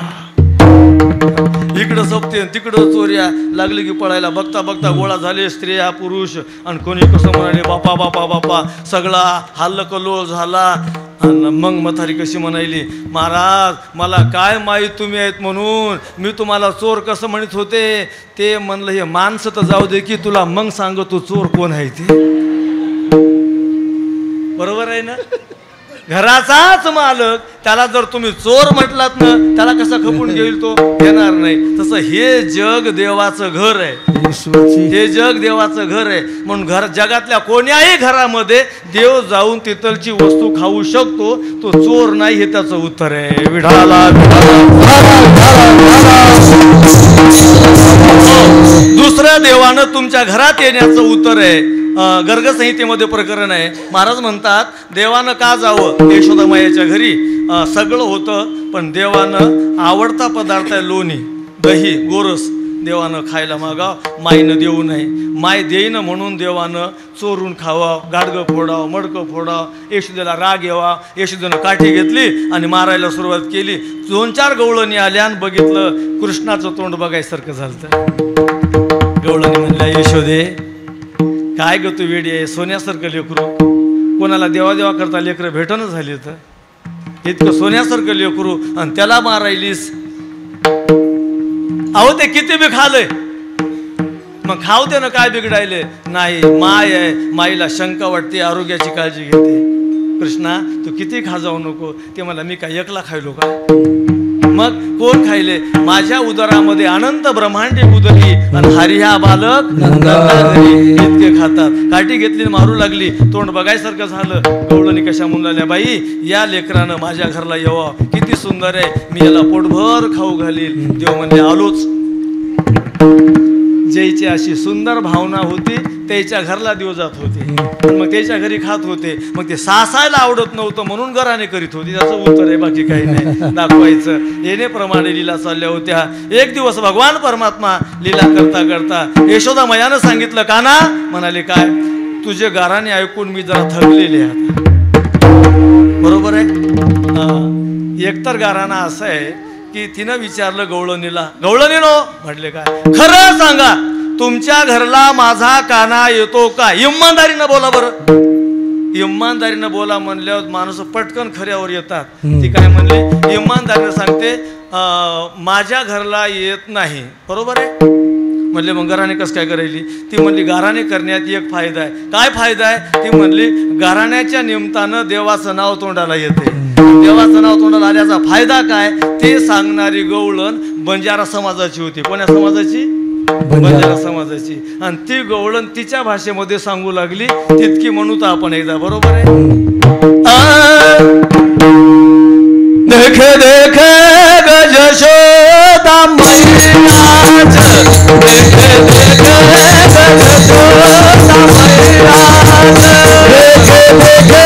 इकडं सपते तिकडं चोऱ्या. लागले की पळायला. बघता बघता गोळा झाले स्त्रिया पुरुष. आणि कोणी कसं म्हणाले, बापा बापा बापा. सगळा हल्लकल्लोळ झाला. आणि मग म्हातारी कशी म्हणाली, महाराज मला काय माहीत तुम्ही आहेत म्हणून. मी तुम्हाला चोर कसं म्हणत होते. ते म्हणलं, हे माणसं तर जाऊ दे की तुला मग सांगतो चोर कोण आहे ते. बरोबर आहे ना? घराचाच मालक, त्याला जर तुम्ही चोर म्हटलात ना, त्याला कसं खपून घेईल तो? येणार नाही. तसं हे जग देवाचं घर आहे. हे जग देवाचं घर आहे. म्हणून जगातल्या कोण्याही घरामध्ये देव जाऊन तिथलची वस्तू खाऊ शकतो. तो चोर नाही, हे त्याचं उत्तर आहे. विठाला दुसऱ्या देवानं तुमच्या घरात येण्याचं उत्तर आहे. गर्ग संहितेमध्ये प्रकरण आहे. महाराज म्हणतात, देवानं का जावं यशोदा मायेच्या घरी? सगळं होतं, पण देवानं आवडता पदार्थ आहे लोणी, दही, गोरस. देवानं खायला मागाव, माईनं देऊ नये. माय देईन म्हणून देवानं चोरून खावं, गाडगं फोडावं, मडकं फोडावं. यशोदेला राग यावा, यशोदेनं काठी घेतली आणि मारायला सुरुवात केली. 2-4 गवळणी आल्या आणि बघितलं कृष्णाचं तोंड बघायसारखं झालं. गवळणी म्हणल्या, यशोदे काय ग तू वेडी आहे, सोन्यासारखं लेकरू, कोणाला देवा करता लेकरं भेटणं झाली तर इतकं सोन्यासारखं लेकरू आणि त्याला मारायलीस. अहो ते किती बी खालय, मग खाऊ दे ना, काय बिघडायले. नाही, माय आहे, माईला शंका वाटते, आरोग्याची काळजी घेते. कृष्णा तू किती खा जाऊ नको. ते मला मी काय एकला खायलो का? मग कोण खायले? माझ्या उदरामध्ये अनंत ब्रह्मांडी उदरली आणि हरी हा बालक इतके खातात. काठी घेतली, मारू लागली, तोंड बघायसारखं झालं. गवळणी कशा म्हणून बाई या लेकरानं माझ्या घरला यावं, किती सुंदर आहे, मी याला पोटभर खाऊ घालील. देव म्हणले आलोच. ज्याची अशी सुंदर भावना होती त्याच्या घरला देव जात होते, मग त्याच्या घरी खात होते. मग ते सासायला आवडत नव्हतं म्हणून घराने करीत होती. त्याचं उत्तर आहे, बाकी काही नाही. दाखवायचं येणेप्रमाणे लीला चालल्या होत्या. एक दिवस भगवान परमात्मा लीला करता करता यशोदा मैयानं सांगितलं, काना म्हणाले काय, तुझे गाराने ऐकून मी जरा थकलेले आहे. बरोबर आहे. एकतर गाराना असं आहे की तिनं विचारलं गवळणीला, गवळणीनो म्हटले काय, खरं सांगा तुमच्या घरला माझा काना येतो का? इमानदारीनं बोला बरं. इमानदारीनं बोला म्हणल्यावर माणूस पटकन खऱ्यावर येतात. ती काय म्हणली, इमानदारीनं सांगते माझ्या घरला येत नाही. बरोबर आहे. म्हणले मग घराने कसं काय करायली? ती म्हणली घराने करण्यात एक फायदा आहे. काय फायदा आहे? ती म्हणली घराण्याच्या निमित्तानं देवाचं नाव तोंडाला येते. देवाचं नाव तोंडाला आल्याचा फायदा काय ते सांगणारी गवळण बंजारा समाजाची होती. कोण्या समाजाची? बंजारा समाजाची. आणि ती गवळण तिच्या भाषेमध्ये सांगू लागली. तितकी म्हणू तर आपण एकदा. बरोबर आहे. देखे देखे गज यशोदा मैयाच, देखे देखे गज यशोदा मैयाच, देखे देखे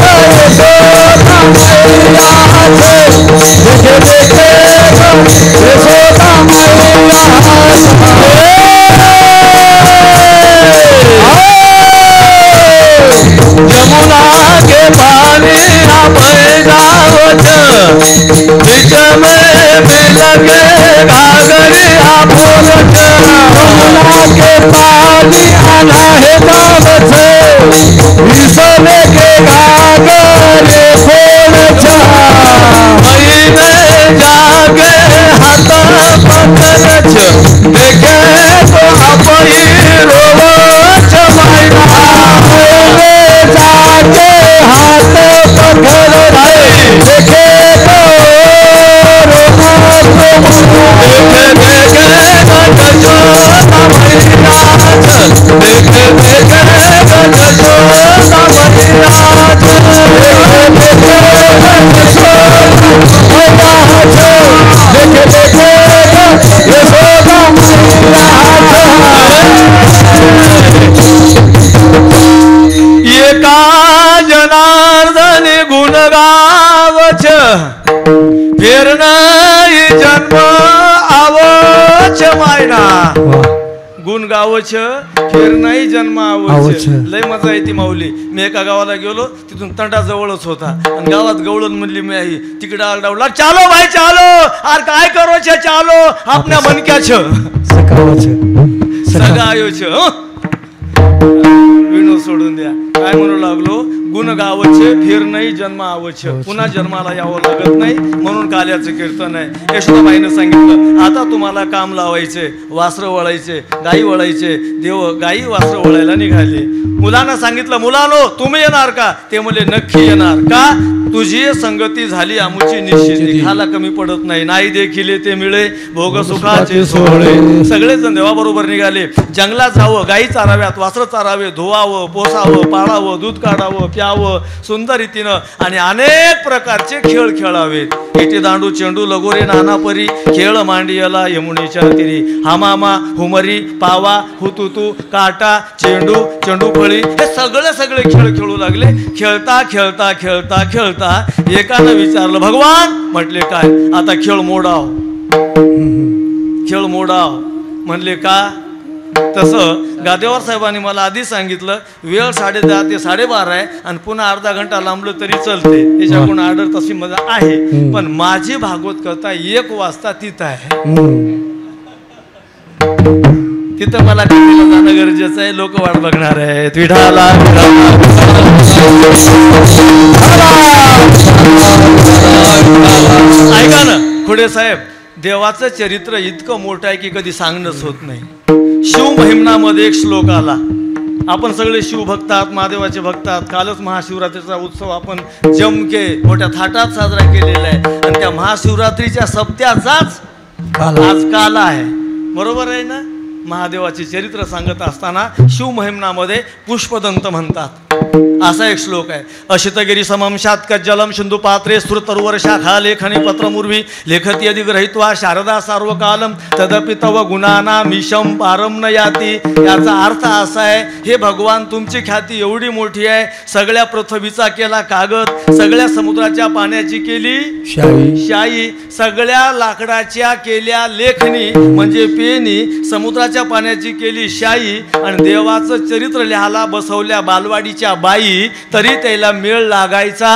गज यशोदा मैयाच, देखे देखे गज यशोदा मैयाच. यमुना के पानी बीच में लगे घाघरिया बोलच, यमुना के पानी आना है गावच, विसले के घाघरे बोलच, मई में जागे हाथ पकड़च, देखे तो आपही रोवच मायना, जागे हाथ पकड़ देखे तो देखे देखे गज यशोदा मैयाच, देखे देखे गज यशोदा मैयाच, देखे देखे गज यशोदा मैयाच, देखे देखे गज यशोदा मैयाच. एका जनार्दनी गुण गावच, फेरण जन्म आवच मायना. गुण गावच, फेरणाई जन्म आवच. लय मजा येते माऊली. मी एका गावाला गेलो, तिथून तंटा जवळच होता आणि गावात गवळण म्हणली मी आई. तिकडे आरडावला, चालो भाई चालो, अरे काय करो छे, चालो आपल्या मनक्याच सगायोच. विनोद सोडून द्या. काय म्हणू लागलो, गुण गावचे फिर नाही जन्म आवच, पुन्हा जन्माला यावं लागत नाही म्हणून काल्याचं कीर्तन आहे. यशोदाबाईनं सांगितलं आता तुम्हाला काम लावायचे, वासरं वळायचे, गाई वळायचे. देव गाई वासरं वळायला निघाले. मुलांना सांगितलं, मुलांनो तुम्ही येणार का? ते म्हणले नक्की येणार. का? तुझी संगती झाली आमुची निश्चिती, खाला कमी पडत नाही. नाही देखील ते मिळे भोग सुखाचे सोहळे. सगळेजण देवाबरोबर निघाले. जंगलात जावं, गाई चाराव्यात, वासरं चारावे, धुवावं, पोसावं, पाळावं, दूध काढावं, प्यावं सुंदर रीतीनं आणि अनेक प्रकारचे खेळ खेळावेत. इथे दांडू, चेंडू, लगोरे, नानापरी खेळ मांडियला यमुनेच्या तीरी. हामामा, हुमरी, पावा, हुतुतू, काटा, चेंडू, चेंडूफळी हे सगळे खेळ खेळू लागले. खेळता खेळता खेळता खेळता एकानं विचारलं, भगवान म्हटले काय? आता खेळ मोडाव, खेळ मोडाव. म्हणले का? तसं गादेवार साहेबांनी मला आधी सांगितलं वेळ 10:30 ते 12:30 आहे आणि पुन्हा अर्धा घंटा लांबलं तरी चालते, त्याच्याकडून ऑर्डर तशी मजा आहे. पण माझी भागवत कथा 1 वाजता तिथं आहे. तिथं मला तिथं जाणं गरजेचं आहे. लोक वाट बघणार आहेत. विठाला ऐका ना खुडे साहेब, देवाचं चरित्र इतकं मोठं आहे की कधी सांगणंच होत नाही. शिव महिम्नामध्ये एक श्लोक आला. आपण सगळे शिवभक्त आहात, महादेवाचे भक्त आहात. कालच महाशिवरात्रीचा उत्सव आपण जमके मोठ्या थाटात साजरा केलेला आहे आणि त्या महाशिवरात्रीच्या सप्त्याचाच आज काल आहे. बरोबर आहे ना? महादेवाचे चरित्र सांगत असताना शिव महिम्नामध्ये पुष्पदंत म्हणतात. असा एक श्लोक आहे. अशितगिरी समम शातक जलम सिंधु पात्रे स्फुरतरुवर शाखा लेखनी पत्रमुर्वी लेखती यदि ग्रहीत्वा शारदा सार्वकालम तदपि तव गुणाना मिशम पारम न याती. याचा अर्थ असा आहे, हे भगवान तुमची ख्याती एवढी मोठी आहे, सगळ्या पृथ्वीचा केला कागद, सगळ्या समुद्राच्या पाण्याची केली शाई, सगळ्या लाकडाच्या केल्या लेखणी म्हणजे पेनी, समुद्राच्या पाण्याची केली शाई आणि देवाचं चरित्र लिहायला बसवल्या बालवाडीच्या बाई, तरी त्याला मेळ लागायचा.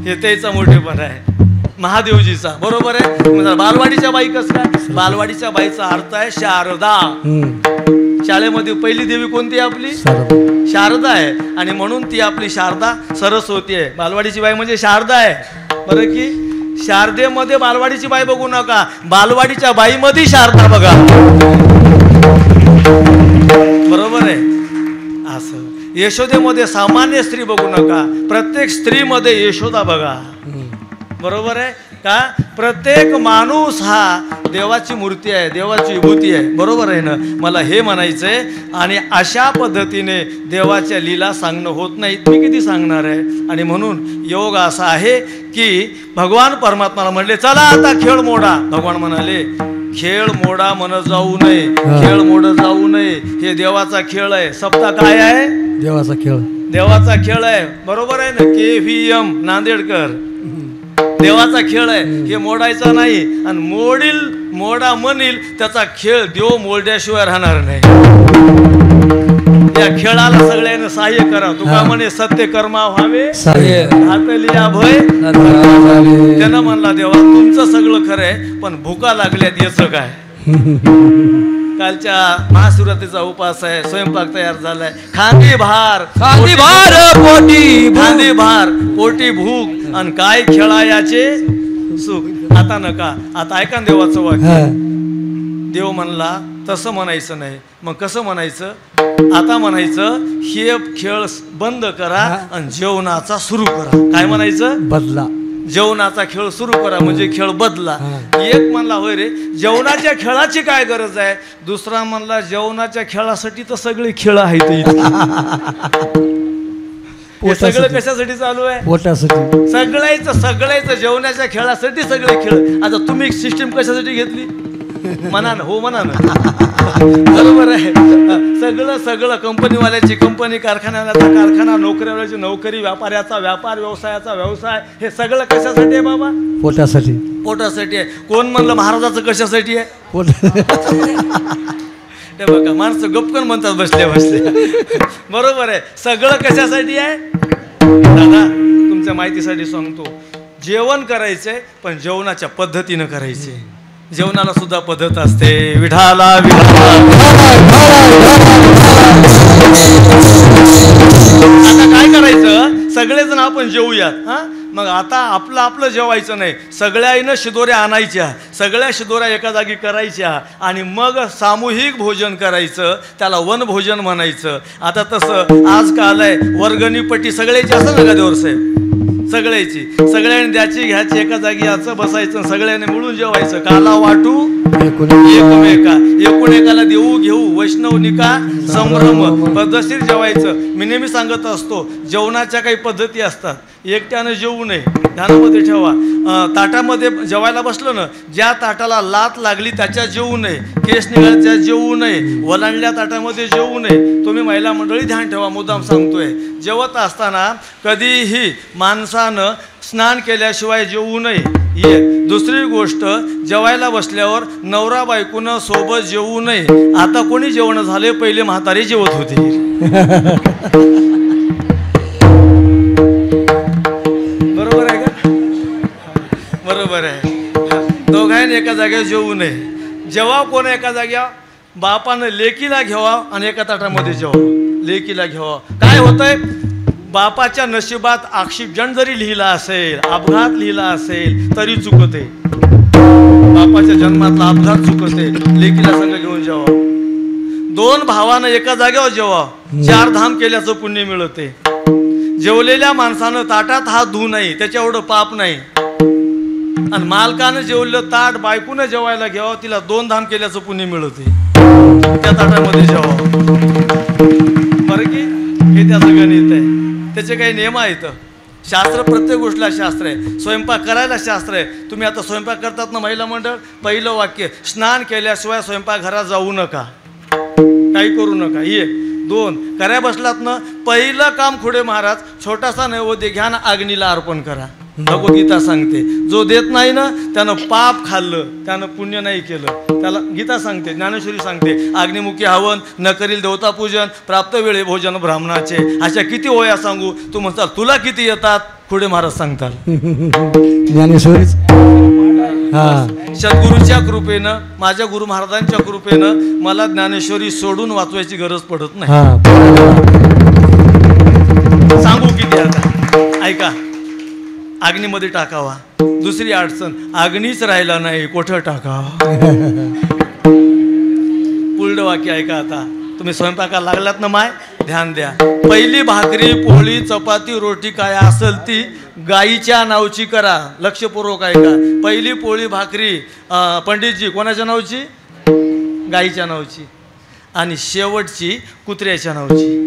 हे त्याचा मोठेपण आहे महादेवजीचा. बरोबर आहे? बालवाडीच्या बाई कसं काय? बालवाडीच्या बाईचा अर्थ आहे शारदा. शाळेमध्ये पहिली देवी कोणती आहे? आपली शारदा आहे आणि म्हणून ती आपली शारदा सरस्वती आहे. बालवाडीची बाई म्हणजे शारदा आहे. बरं की शारदेमध्ये बालवाडीची बाई बघू नका, बालवाडीच्या बाईमध्ये शारदा बघा. बरोबर आहे? असं यशोदेमध्ये सामान्य स्त्री बघू नका, प्रत्येक स्त्रीमध्ये यशोदा बघा. बरोबर आहे का? प्रत्येक माणूस हा देवाची मूर्ती आहे, देवाची विभूती आहे. बरोबर आहे ना? मला हे म्हणायचंय. आणि अशा पद्धतीने देवाच्या लीला सांगणं होत नाही. मी किती सांगणार आहे? आणि म्हणून योग असा आहे की भगवान परमात्माला म्हणले चला आता खेळ मोडा. भगवान म्हणाले खेळ मोडा मन जाऊ नये, खेळ मोड जाऊ नये. हे देवाचा खेळ आहे. सप्ताह काय आहे? देवाचा खेळ, देवाचा खेळ आहे. बरोबर आहे ना? KVM नांदेडकर, देवाचा खेळ आहे. हे मोडायचा नाही आणि मोडा म्हणील त्याचा खेळ देव मोडल्याशिवाय राहणार नाही. या खेळाला सगळ्यांना सहाय्य करा. तुका म्हणे सत्य कर्मा व्हावे घातलिया भय. त्यानं म्हणला देवा तुमचं सगळं खरं आहे, पण भुका लागल्यात याचं काय? कालच्या महाशिवरात्रीचा उपास आहे, स्वयंपाक तयार झालाय. खांदी भार पोटी भूक आणि काय खेळायाचे सुख. आता नका, आता ऐका देवाचं वाक्य. देव म्हणला तसं म्हणायचं नाही. मग कसं म्हणायचं? आता म्हणायचं हे खेळ बंद करा आणि जेवणाचा सुरू करा. काय म्हणायचं? बदला. जेवणाचा खेळ सुरू करा म्हणजे खेळ बदला. एक म्हणला होय रे जेवणाच्या खेळाची काय गरज आहे? दुसरा म्हणला जेवणाच्या खेळासाठी तर सगळे खेळ आहेत. हे सगळं कशासाठी चालू आहे? पोटासाठी. सगळ्याचं जेवणाच्या खेळासाठी सगळे खेळ. आता तुम्ही सिस्टीम कशासाठी घेतली? म्हणा ना, हो म्हणा ना. बरोबर आहे? सगळं कंपनीवाल्याची कंपनी, कारखान्याचा कारखाना, नोकरीवाल्याची नोकरी, व्यापाऱ्याचा व्यापार, व्यवसायाचा व्यवसाय. हे सगळं कशासाठी आहे बाबा? पोटासाठी. पोटासाठी आहे. कोण म्हणलं महाराजाचं कशासाठी आहे? हे बघा माणसं गपकन म्हणतात बसले. बरोबर आहे? सगळं कशासाठी आहे? दादा तुमच्या माहितीसाठी सांगतो, जेवण करायचंय पण जेवणाच्या पद्धतीनं करायचंय. जेवणाला सुद्धा पद्धत असते. विठाला आता काय करायचं? सगळेजण आपण जेवूयात. हा मग आता आपलं जेवायचं नाही, सगळ्यांना शिदोऱ्या आणायच्या, सगळ्या शिदोऱ्या एका जागी करायच्या आणि मग सामूहिक भोजन करायचं. त्याला वनभोजन म्हणायचं. आता तसं आज काल आहे वर्गणीपट्टी सगळ्याची असेल ना गादेवर साहेब? सगळ्याची, सगळ्यांनी द्यायची घ्यायची, एका जागी याचं बसायचं, सगळ्यांनी मिळून जेवायचं. काला वाटू एकमेकाला देऊ घेऊ, वैष्णवनिका संभ्रम, पद्धतशीर जेवायचं. मी नेहमी सांगत असतो जेवणाच्या काही पद्धती असतात. एकट्यानं जेवू नये, ध्यानामध्ये ठेवा. ताटामध्ये जेवायला बसलो ना, ज्या ताटाला लात लागली त्याच्या जेवू नये, केस निघाले त्या जेवू नये, वलांडल्या ताटामध्ये जेवू नये. तुम्ही महिला मंडळी ध्यान ठेवा, मुद्दाम सांगतोय. जेवत असताना कधीही माणसानं स्नान केल्याशिवाय जेवू नये. एक दुसरी गोष्ट, जेवायला बसल्यावर नवरा बायकोनं सोबत जेवू नये. आता कोणी जेवण झाले, पहिले म्हातारे जेवत होते. बरोबर आहे का? बरोबर आहे. दोघांनी एका जागेवर जेवू नये. जेव्हा कोण एका जाग्यावर, बापानं लेकीला घ्यावा आणि एका ताटामध्ये जेवा. लेकीला घ्यावा. काय होतंय, बापाच्या नशिबात ऑक्सिजन जरी लिहिला असेल, अपघात लिहिला असेल तरी चुकते. बापाच्या जन्मातला अपघात चुकते. लेकीला संग घेऊन जेवा. दोन भावानं एका जागेवर जेवा. 4 धाम केल्याचं पुण्य मिळते. जेवलेल्या माणसानं ताटात हात धुवू नये, त्याच्या एवढं पाप नाही. आणि मालकानं जेवलं ताट बायकोनं जेवायला घ्यावं, तिला 2 धाम केल्याचं पुण्य मिळते. त्या ताटामध्ये जेवा. बरं की हे त्याचं गणित आहे. त्याचे काही नियम आहेत. शास्त्र, प्रत्येक गोष्टीला शास्त्र आहे. स्वयंपाक करायला शास्त्र आहे. तुम्ही आता स्वयंपाक करतात ना महिला मंडळ, पहिलं वाक्य, स्नान केल्याशिवाय स्वयंपाकघरात जाऊ नका, काही करू नका. 1 2 कराय बसलात ना, पहिलं काम खुडे महाराज, छोटासा नैवेद्य घ्या ना, अग्नीला अर्पण करा. भगवद्गीता सांगते, जो देत नाही ना त्यानं पाप खाल्लं, त्यानं पुण्य नाही केलं. त्याला गीता सांगते, ज्ञानेश्वरी सांगते, अग्निमुखी हवन न करील देवता पूजन, प्राप्त वेळे भोजन ब्राह्मणाचे. अशा किती ओया सांगू? तू म्हणताल तुला किती येतात? पुढे महाराज सांगतात. ज्ञानेश्वरीच. सद्गुरूच्या कृपेनं, माझ्या गुरु महाराजांच्या कृपेनं मला ज्ञानेश्वरी सोडून वाचवायची गरज पडत नाही. सांगू किती आता? ऐका, अग्नीमध्ये टाकावा. दुसरी अडचण, अग्नीच राहिला नाही, कोठं टाकावा? पुढलं वाक्य ऐका. आता तुम्ही स्वयंपाकाला लागलात ना, माय ध्यान द्या. पहिली भाकरी पोळी चपाती रोटी काय असेल ती गाईच्या नावची करा. लक्षपूर्वक ऐका. पहिली पोळी भाकरी पंडितजी कोणाच्या नावची? गाईच्या नावची. आणि शेवटची कुत्र्याच्या नावची.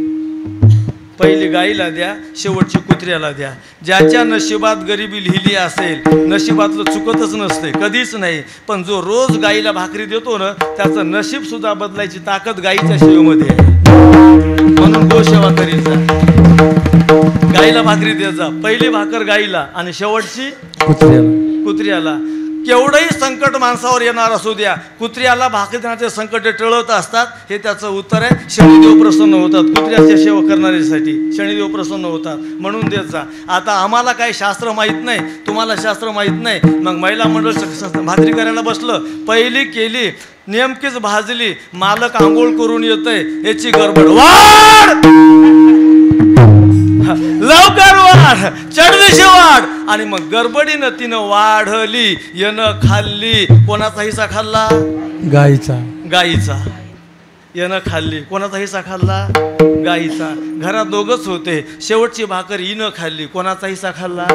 पहिली गाईला द्या, शेवटची कुत्र्याला द्या. ज्याच्या नशिबात गरिबी लिहिली असेल, नशिबातलं चुकतच नसते कधीच नाही. पण जो रोज गाईला भाकरी देतो ना, त्याचं नशीब सुद्धा बदलायची ताकद गाईच्या सेवेमध्ये आहे. म्हणून गोसेवा करीत जा. गाईला भाकरी देत जा. पहिली भाकर गाईला आणि शेवटची कुत्र्याला. केवढंही संकट माणसावर येणार असू द्या, कुत्र्याला भाकरी देण्याचे संकट टळत असतात. हे त्याचं उत्तर आहे. शनिदेव प्रसन्न होतात कुत्र्याच्या सेवा करणाऱ्यासाठी. शनिदेव प्रसन्न होतात म्हणून देत जा. आता आम्हाला काही शास्त्र माहीत नाही, तुम्हाला शास्त्र माहीत नाही. मग महिला मंडळ भाकरी करायला बसलं, पहिली केली, नेमकीच भाजली, मालक आंघोळ करून येतंय, याची गडबड, वाढ लवकर वाढ, चढलीशी वाढ. आणि मग गडबडीनं तिनं वाढली, येणं खाल्ली. कोणाचा हिस्सा खाल्ला? गाईचा. येणं खाल्ली. कोणाचा हिस्सा खाल्ला? गाईचा. घरात दोघंच होते. शेवटची भाकर हिनं खाल्ली. कोणाचा हिस्सा खाल्ला?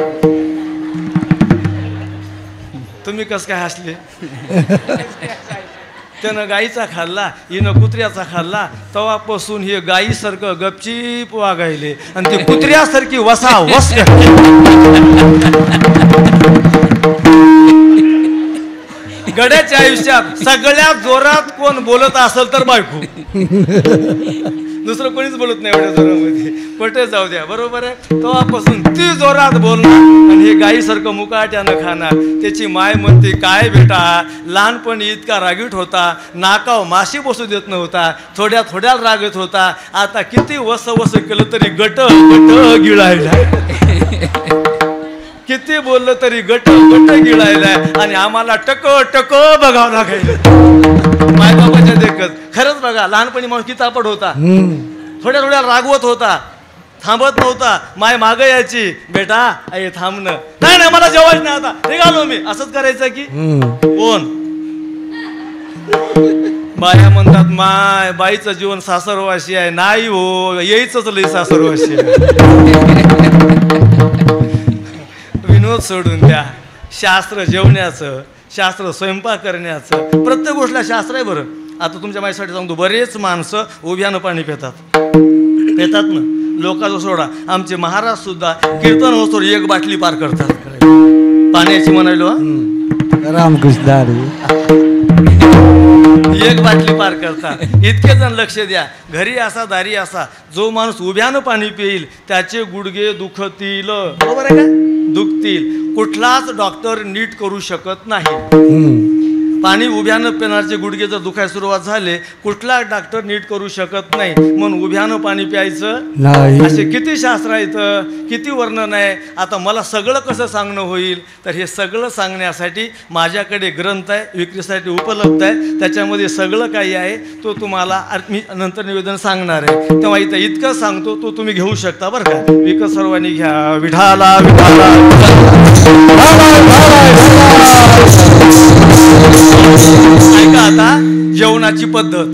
तुम्ही कसं काय हसले? त्यानं गाईचा खाल्ला, हिनं कुत्र्याचा खाल्ला. तेव्हापासून हे गाईसारखं गपचीप वागायले आणि ते कुत्र्यासारखी वसा वस. गड्याच्या आयुष्यात सगळ्यात जोरात कोण बोलत असेल तर बायको. दुसरं कोणीच बोलत नाही एवढ्या जोरामध्ये. पटे जाऊ द्या. बरोबर आहे. तेव्हापासून ती जोरात बोलणार आणि हे गाईसारखं मुकाट्यानं खाणार. त्याची माय म्हणते, काय बेटा लहानपणी इतका रागीट होता, नाकाव माशी बसू देत नव्हता, थोड्या थोड्या रागत होता, आता किती वस वस केलं तरी गट गट गिळायला. किती बोललं तरी गट गट गिळायलाय. आणि आम्हाला टक टक बघावं लागायचं मायबापाच्या देखत. खरंच बघा, लहानपणी माणूस किती तापट होता, थोड्या थोड्या रागवत होता, थांबत नव्हता. माय माग यायची, बेटा आई थांबणं नाही, नाही मला जेवायच नाही, आता निघालो मी. असंच करायचं की कोण? बाया म्हणतात, माय बाईचं जीवन सासरवाशी आहे. नाही हो, यायचंच लई सासरवाशी आहे. विनोद सोडून द्या. शास्त्र जेवण्याचं, शास्त्र स्वयंपाक करण्याचं, प्रत्येक गोष्टीला शास्त्र आहे. बरं आता तुमच्या माझ्यासाठी सांगतो, बरेच माणसं उभ्यानं पाणी पितात ना. लोकांचं सोडा, आमचे महाराज सुद्धा कीर्तन होतो 1 बाटली पार करतात पाण्याची. म्हणालो रामकृष्ण 1 बाटली पार करतात. इतके जण लक्ष द्या. घरी असा दारी असा, जो माणूस उभ्यानं पाणी पिईल त्याचे गुडघे दुखतील. बरोबर आहे का? दुखतील कुठलाच डॉक्टर नीट करू शकत नाही. हम्म. पाणी उभ्यानं पिणारचे गुडघे जर दुखायला सुरुवात झाले कुठला डॉक्टर नीट करू शकत नाही. म्हणून उभ्यानं पाणी प्यायचं नाही. असे किती शास्त्र आहेत, किती वर्णन आहे. आता मला सगळं कसं सांगणं होईल, तर हे सगळं सांगण्यासाठी माझ्याकडे ग्रंथ आहे, विक्रीसाठी उपलब्ध आहे. त्याच्यामध्ये सगळं काही आहे. तो तुम्हाला मी नंतर निवेदन सांगणार आहे. तेव्हा इथं इतकं सांगतो तो तुम्ही घेऊ शकता बरं का. विकत सर्वांनी घ्या. विठाला विठाला ऐका आता जेवणाची पद्धत.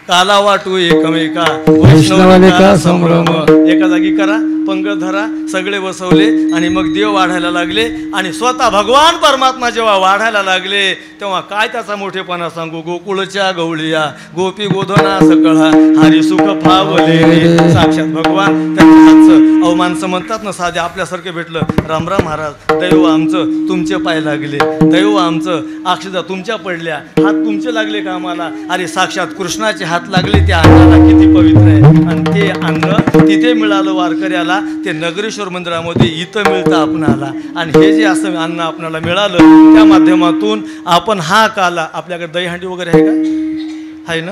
काला वाटू एकमेका वैष्णवनिका संभ्रम. एका जागी करा, पंगत धरा, सगळे बसवले आणि मग देव वाढायला लागले. आणि स्वतः भगवान परमात्मा जेव्हा वाढायला लागले तेव्हा काय त्याचा मोठेपणा सांगू. गोकुळच्या गवळिया गोपी गोधना सकळा हरी सुख फावले रे. साक्षात भगवान त्यांच्या हातचं अहो माणसं म्हणतात ना साधे आपल्यासारखे भेटलं. रामराम महाराज दैव आमचं तुमचे पाय लागले, दैव आमचं अक्षदा तुमच्या पडल्या, हात तुमचे लागले का आम्हाला. अरे साक्षात कृष्णाचे हात लागले त्या अन्नाला किती पवित्र आहे. आणि ते अन्न तिथे मिळालं वारकऱ्याला, ते नगरेश्वर मंदिरामध्ये इथं मिळतं आपणाला. आणि हे जे असं अन्न आपणाला मिळालं त्या माध्यमातून आपण हा काला आपल्याकडे दहीहंडी वगैरे आहे का, आहे ना.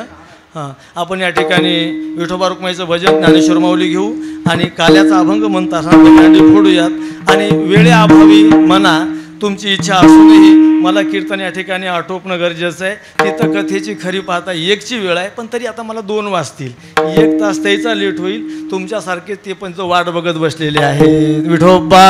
हां, आपण या ठिकाणी विठोबा रुक्माईचं भजन ज्ञानेश्वर माऊली घेऊ आणि काल्याचा अभंग म्हणतात हा दहीहंडी फोडूयात. आणि वेळेअभावी म्हणा तुमची इच्छा असूनही मला कीर्तन या ठिकाणी आटोपणं गरजेचं आहे. तिथं कथेची खरी पाहता एकची वेळ आहे, पण तरी आता मला 2 वाजतील. 1 तास त्याचा लेट होईल. तुमच्यासारखे ते पण जो वाट बघत बसलेले आहेत. विठोबा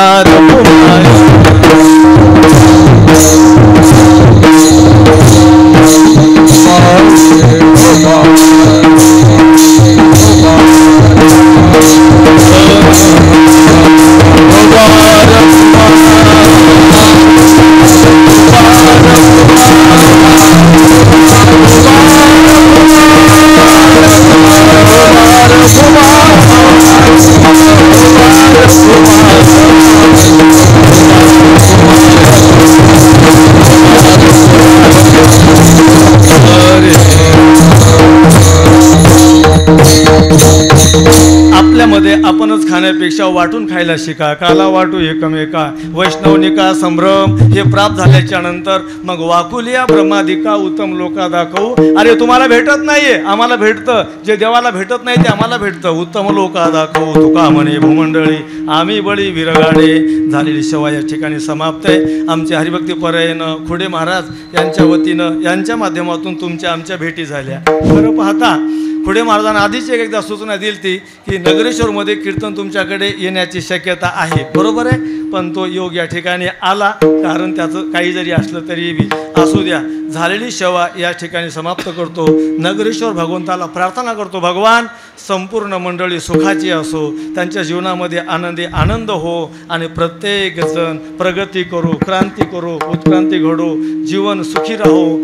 आपल्यामध्ये आपणच खाण्यापेक्षा वाटून खायला शिका. काला वाटू एकमेका वैष्णवनिका संभ्रम हे प्राप्त झाल्याच्या नंतर मग वाकुलिया ब्रह्मादिका उत्तम लोका दाखवू. अरे तुम्हाला भेटत नाहीये, आम्हाला भेटतं. जे देवाला भेटत नाही ते आम्हाला भेटतं. उत्तम लोका दाखवू तुका म्हणे भूमंडळी आम्ही बळी विरगाडे. झालेली सेवा या ठिकाणी समाप्त आहे. आमचे हरिभक्ती परायण खुडे महाराज यांच्या वतीनं यांच्या माध्यमातून तुमच्या आमच्या भेटी झाल्या. खरं पाहता खुडे महाराजांना आधीच एकदा सूचना दिली ती की नगरेश्वरमध्ये कीर्तन तुमच्याकडे येण्याची शक्यता आहे. बरोबर आहे, पण तो योग या ठिकाणी आला. कारण त्याचं काही जरी असलं तरी बी असू द्या. झालेली सेवा या ठिकाणी समाप्त करतो. नगरेश्वर भगवंताला प्रार्थना करतो, भगवान संपूर्ण मंडळी सुखाची असो, त्यांच्या जीवनामध्ये आनंदी आनंद हो आणि प्रत्येकजण प्रगती करो, क्रांती करो, उत्क्रांती घडो, जीवन सुखी राहो,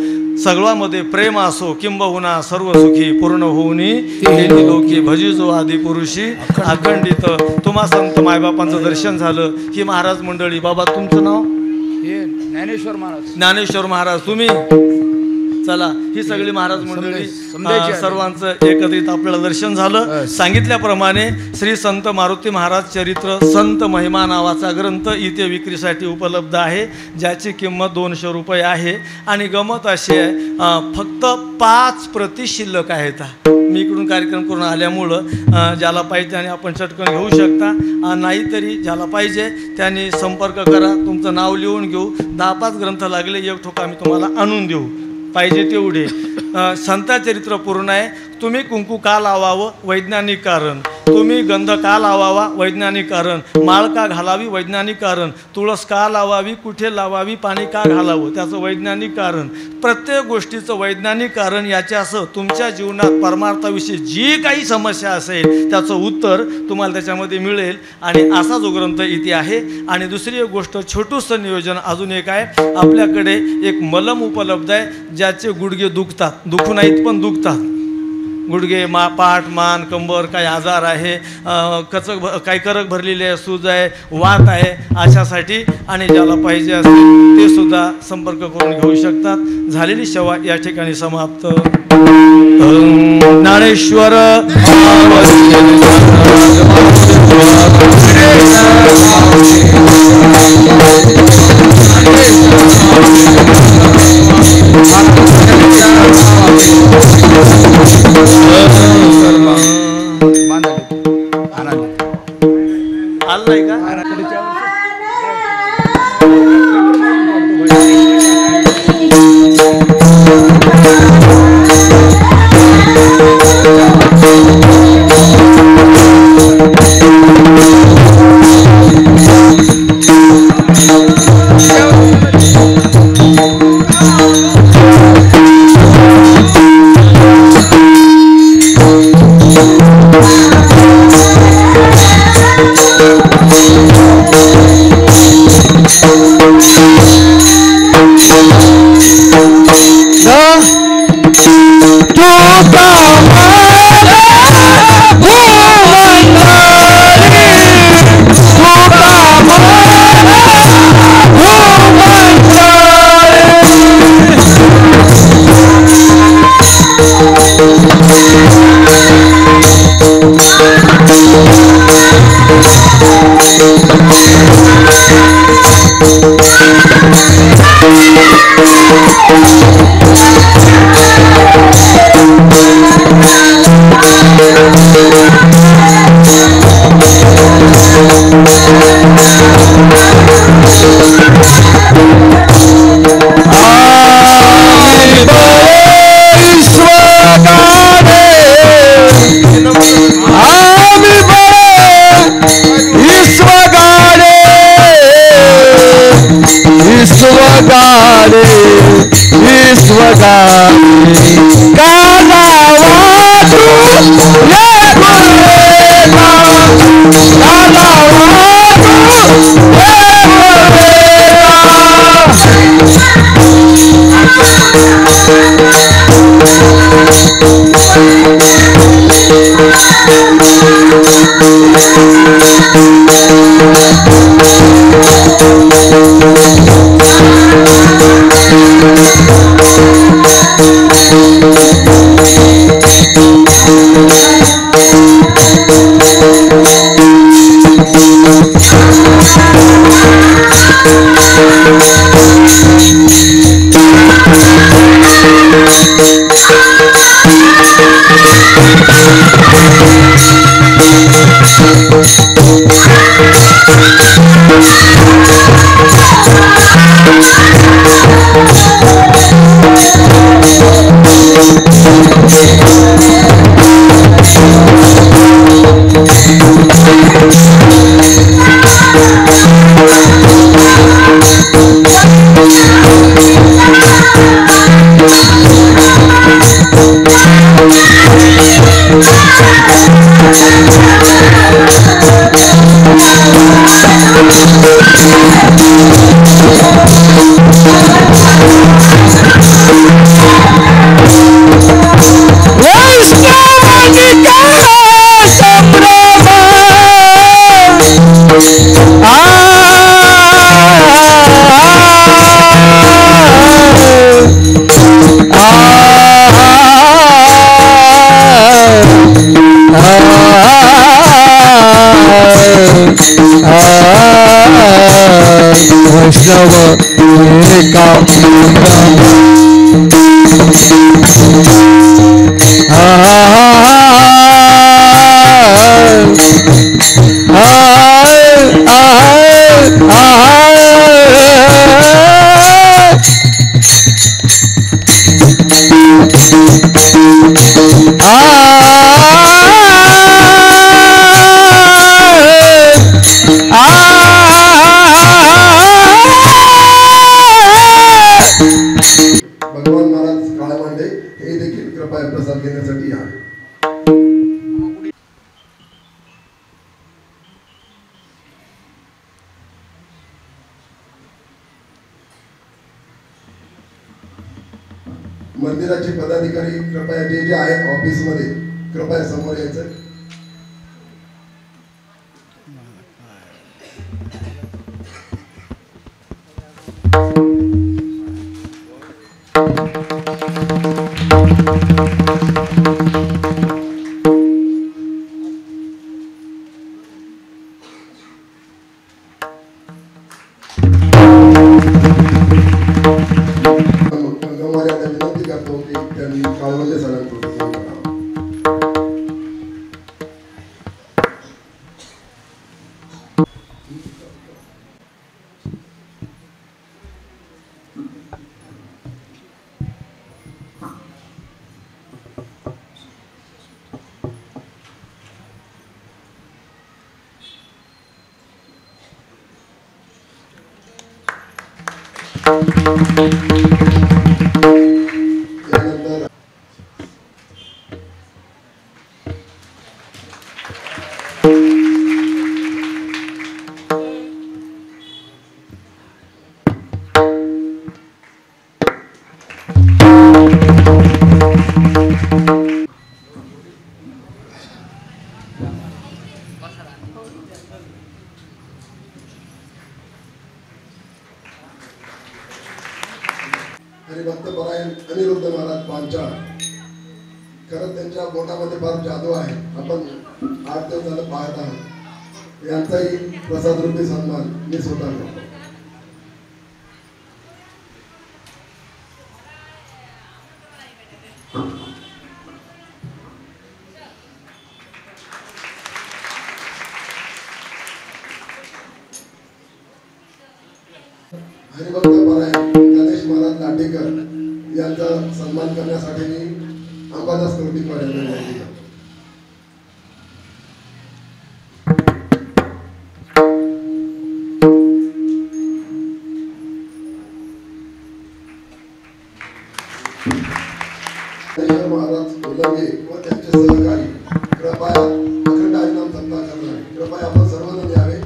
सगळ्यामध्ये प्रेम असो, किंबहुना सर्व सुखी पूर्ण होऊनी तेनी लोकी भजिजो आदि पुरुषी अखंडित. तुम्हा संत मायबापांचं दर्शन झालं. ही महाराज मंडळी. बाबा तुमचं नाव? ज्ञानेश्वर महाराज. ज्ञानेश्वर महाराज. तुम्ही? चला, ही सगळी महाराज मंडळी सर्वांचं एकत्रित आपल्याला दर्शन झालं. सांगितल्याप्रमाणे श्री संत मारुती महाराज चरित्र संत महिमा नावाचा ग्रंथ इथे विक्रीसाठी उपलब्ध आहे, ज्याची किंमत 200 रुपये आहे. आणि गमत अशी आहे, फक्त 5 प्रती शिल्लक आहेत. मी इकडून कार्यक्रम करून आल्यामुळं ज्याला पाहिजे त्याने आपण चटकन घेऊ शकता. नाहीतरी ज्याला पाहिजे त्याने संपर्क करा. तुमचं नाव लिहून घेऊ. 10-5 ग्रंथ लागले, एक ठोका आम्ही तुम्हाला आणून देऊ. पाहिजे तेवढे. संत चरित्र पूर्ण आहे. तुम्ही कुंकू का लावावं? वैज्ञानिक कारण. तुम्ही गंध का लावावा? वैज्ञानिक कारण. माळ का घालावी? वैज्ञानिक कारण. तुळस का लावावी? कुठे लावावी? पाणी का घालावं? त्याचं वैज्ञानिक कारण. प्रत्येक गोष्टीचं वैज्ञानिक कारण. याच्यासह तुमच्या जीवनात परमार्थाविषयी जी काही समस्या असेल त्याचं उत्तर तुम्हाला त्याच्यामध्ये मिळेल. आणि असा जो ग्रंथ इथे आहे. आणि दुसरी एक गोष्ट, छोटूसं नियोजन अजून एक आहे. आपल्याकडे एक मलम उपलब्ध आहे, ज्याचे गुडघे दुखतात, दुखू नाहीत पण दुखतात. गुडघे, पाठ, मान, कंबर, काही आजार आहे, काही करक भरलेली आहे, सूज आहे, वात आहे, अशासाठी. आणि ज्याला पाहिजे असेल ते सुद्धा संपर्क करून घेऊ शकतात. झालेली सेवा या ठिकाणी समाप्त. ज्ञानेश्वर विश्वगारे विश्वगारे काला वाटू ये गुरेला काला वाटू ये वैष्णव एका भगवान महाराज काळामांडे हे देखील कृपया प्रसाद घेण्यासाठी या. मंदिराचे पदाधिकारी कृपया जे आहेत ऑफिस मध्ये कृपया समोर यायचं. विनंती करतो की त्यांनी काळवंडे सरांकडून यानंतर हरिभक्त परायण अनिरुद्ध महाराज पांचाळ. खरं त्यांच्या बोटामध्ये फार जादू आहे. आपण 8 दिवस झालं पाहत आहोत. यांचाही प्रसाद रूपी सन्मान मी स्वतः करतो. हरिभक्त परायण गणेश महाराज लाटेकर यांचा सन्मान करण्यासाठी मी अंबादास कौतिक यांना विनंती करतो. सहकारी कृपया अखंड हरिनाम सप्ताह करणार आहे. कृपया आपण सर्वजण यावे.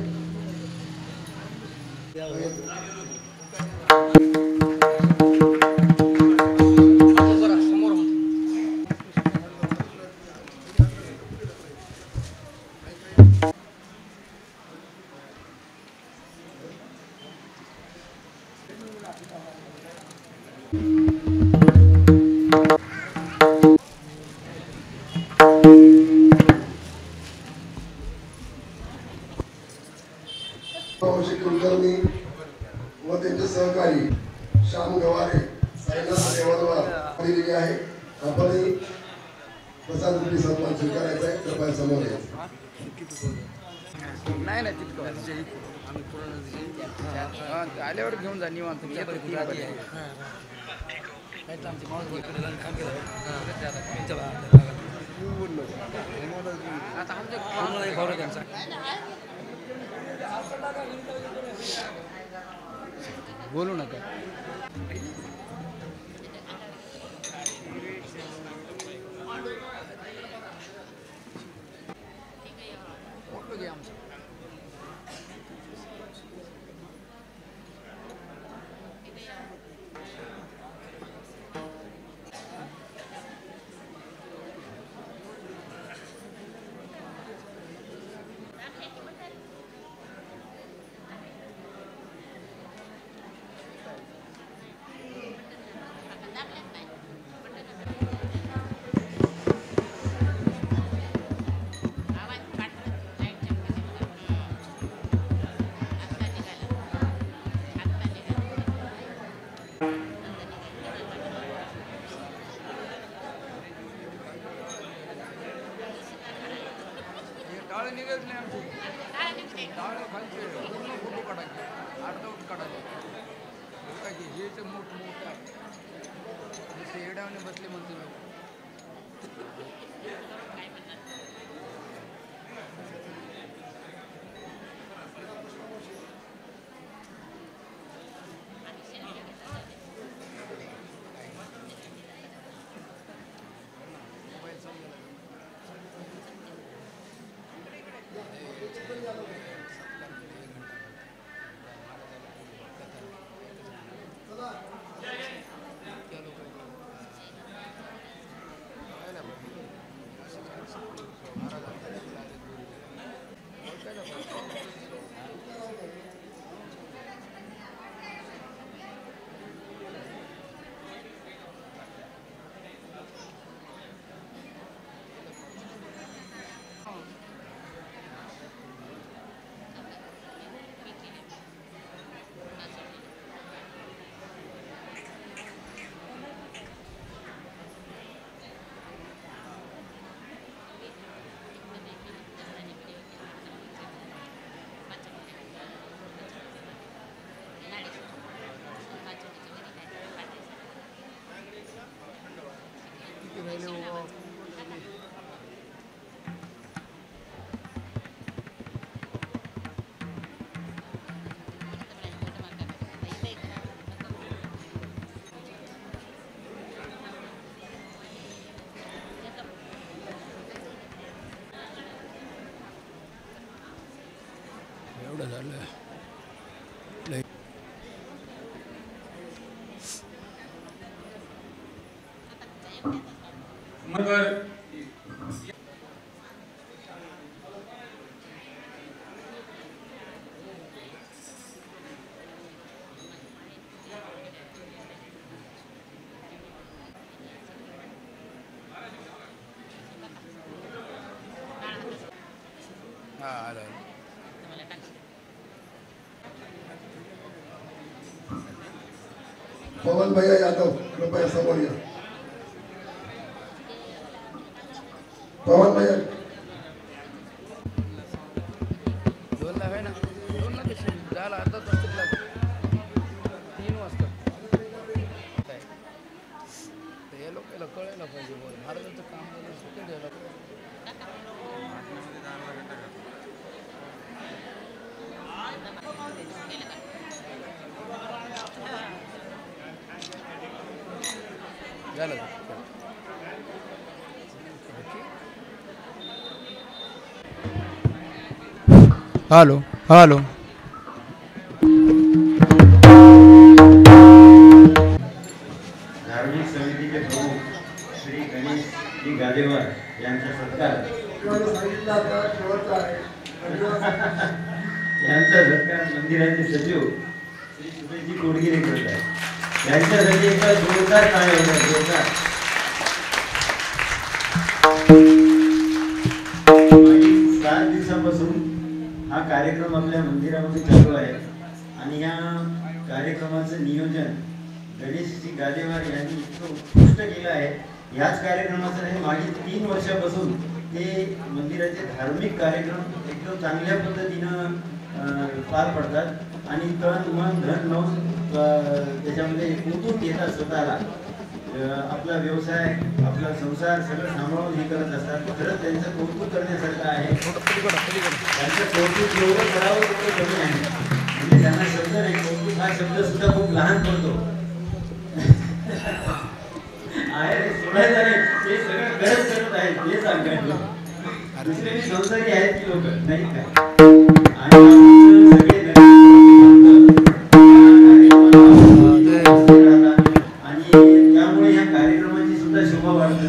कुलकर्णी व त्यांचे सहकारी श्याम गवारे साईनाथ देवालवार दिलेली आहे. आपणही प्रसाद रूपी सन्मान स्वीकारायचा आहे. कृपया समोर यायचं. नाही नाही तितकं आल्यावर घेऊन जा निवांत. आता आमच्या बोलू नका. फोटो घ्या आमचा. टाळे निघत नाही आमचे. टाळे खालचे पूर्ण फोटो काढायचे. अर्धवट काढायचे. हे तर मोठ मोठं आहे. एडावणे बसले म्हणते लोक. एवढं झालं. हां आलं. पवन भैया यादव कृपया समोर या. पवन भैया दोनला आहे ना. दोनला कशी झाला अर्धा तास तरी लागतो. 3 वाजता काय हे लोकांना कळायला पाहिजे. महाराजांचं काम झालं सुट्टी द्यायला पाहिजे. झालं हॅलो हॅलो धार्मिक समितीचे प्रमुख श्री गणेशजी गादेवार यांचा सत्कार यांचा सत्कार मंदिराचे सचिव श्री सुरेशजी कोडगिरे करत आहेत. यांच्यासाठी एकदा जोरदार टाळ्या होत्या. जोरदार. मागील 7 दिवसापासून हा कार्यक्रम आपल्या मंदिरामध्ये चालू आहे आणि या कार्यक्रमाचं नियोजन गणेशजी गादेवार यांनी इतकं उत्कृष्ट केलं आहे. याच कार्यक्रमाचं नाही, मागील 3 वर्षापासून ते मंदिराचे धार्मिक कार्यक्रम एकदम चांगल्या पद्धतीनं पार पडतात आणि तन मन धन लावून त्याच्यामध्ये गुंतून घेतात स्वतःला. आपला व्यवसाय आपला संसार सगळं सांभाळून हे करत असतात. खरंच त्यांचं कौतुक करण्यासारखं आहे. त्यांचं कौतुक जेवढं करावं तेवढं कमी आहे. म्हणजे त्यांना शब्द नाही, कौतुक हा शब्द सुद्धा खूप लहान पडतो आहे. सोडायचं नाही, ते सगळं करत आहेत ते सांगतात. दुसरे संसारी आहेत की लोक नाही काय. आणि त्यामुळे या कार्यक्रमाची सुद्धा शोभा वाढते.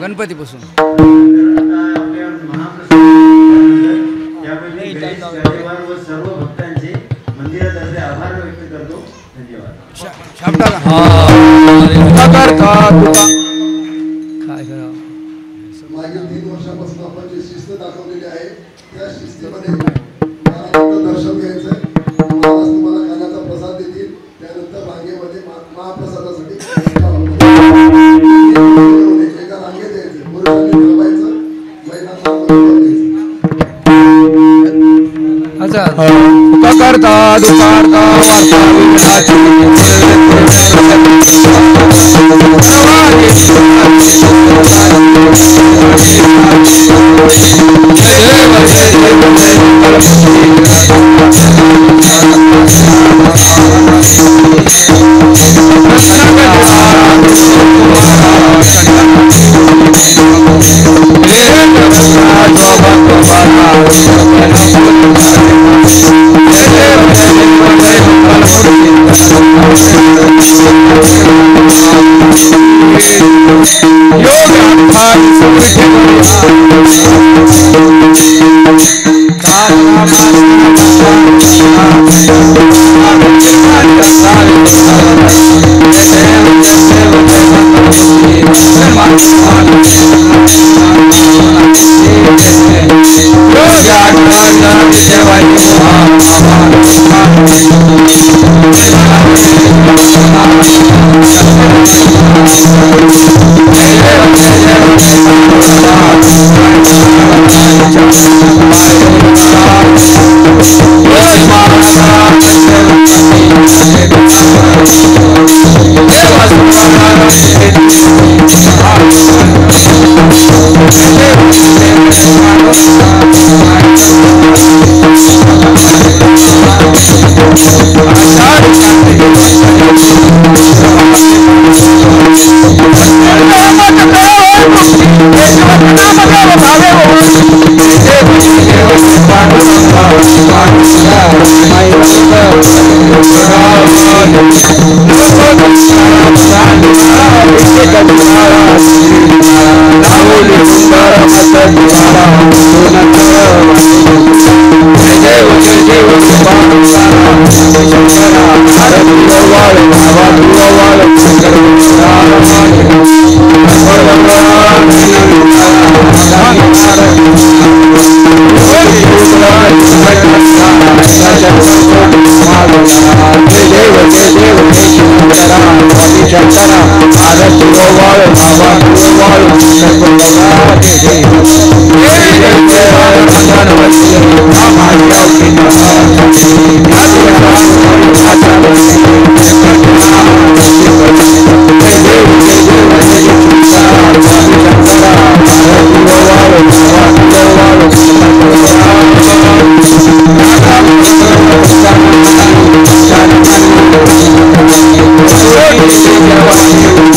गणपतीपासून व सर्व भक्तांचे मंदिरातर्फे आभार व्यक्त करतो. धन्यवाद. मागील 3 वर्षापासून आपण जी शिस्त दाखवलेली आहे त्या शिस्तीमध्ये दर्शन घ्यायचं. महाराज तुम्हाला खाण्याचा प्रसाद देतील. त्यानंतर रांगेमध्ये महाप्रसादासाठी एका रांगेत यायचं. पुरुषांनी थांबायचं, महिलांना करता दुकारता वार्ता Thank you.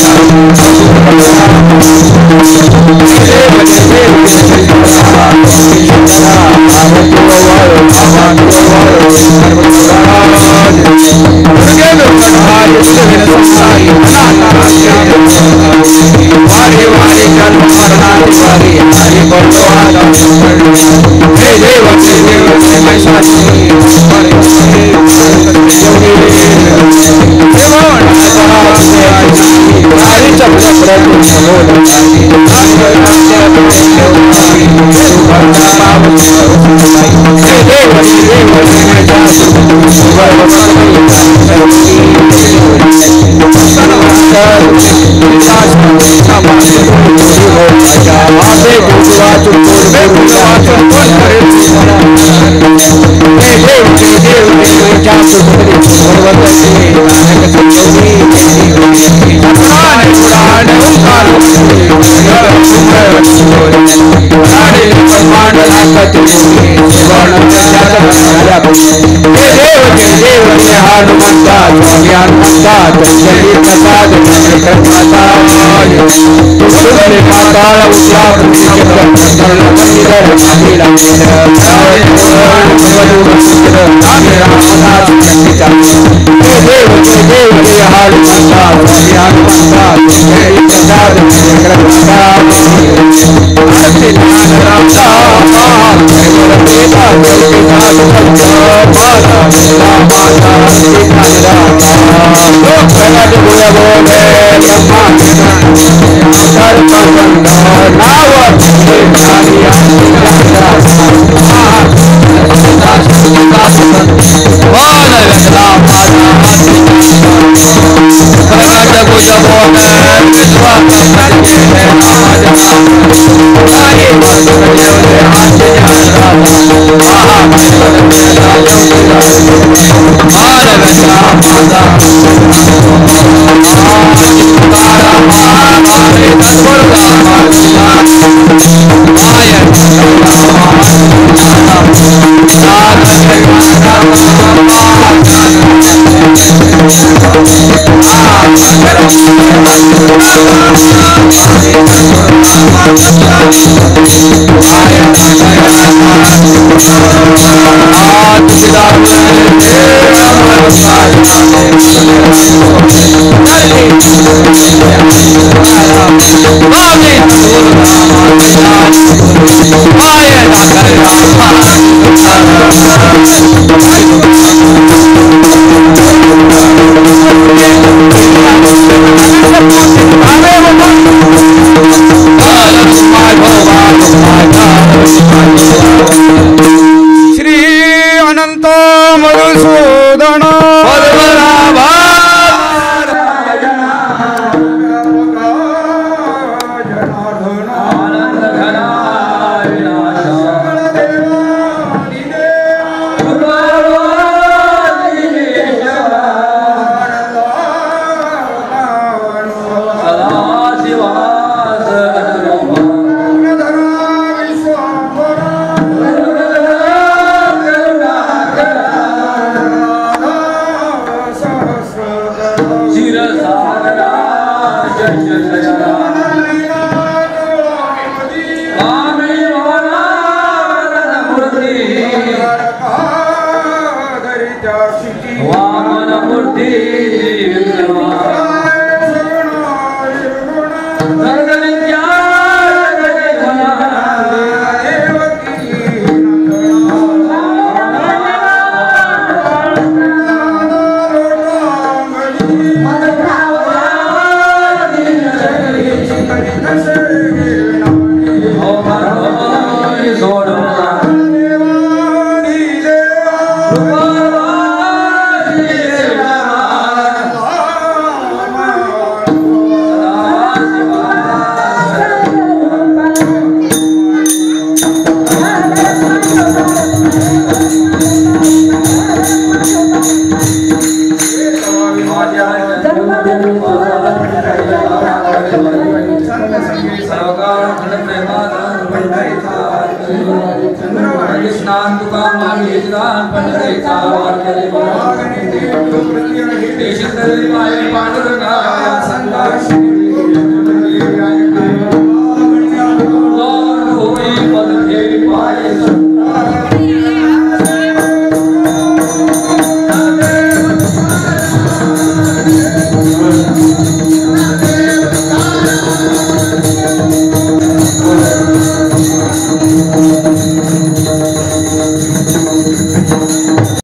पांडुरंगा संदास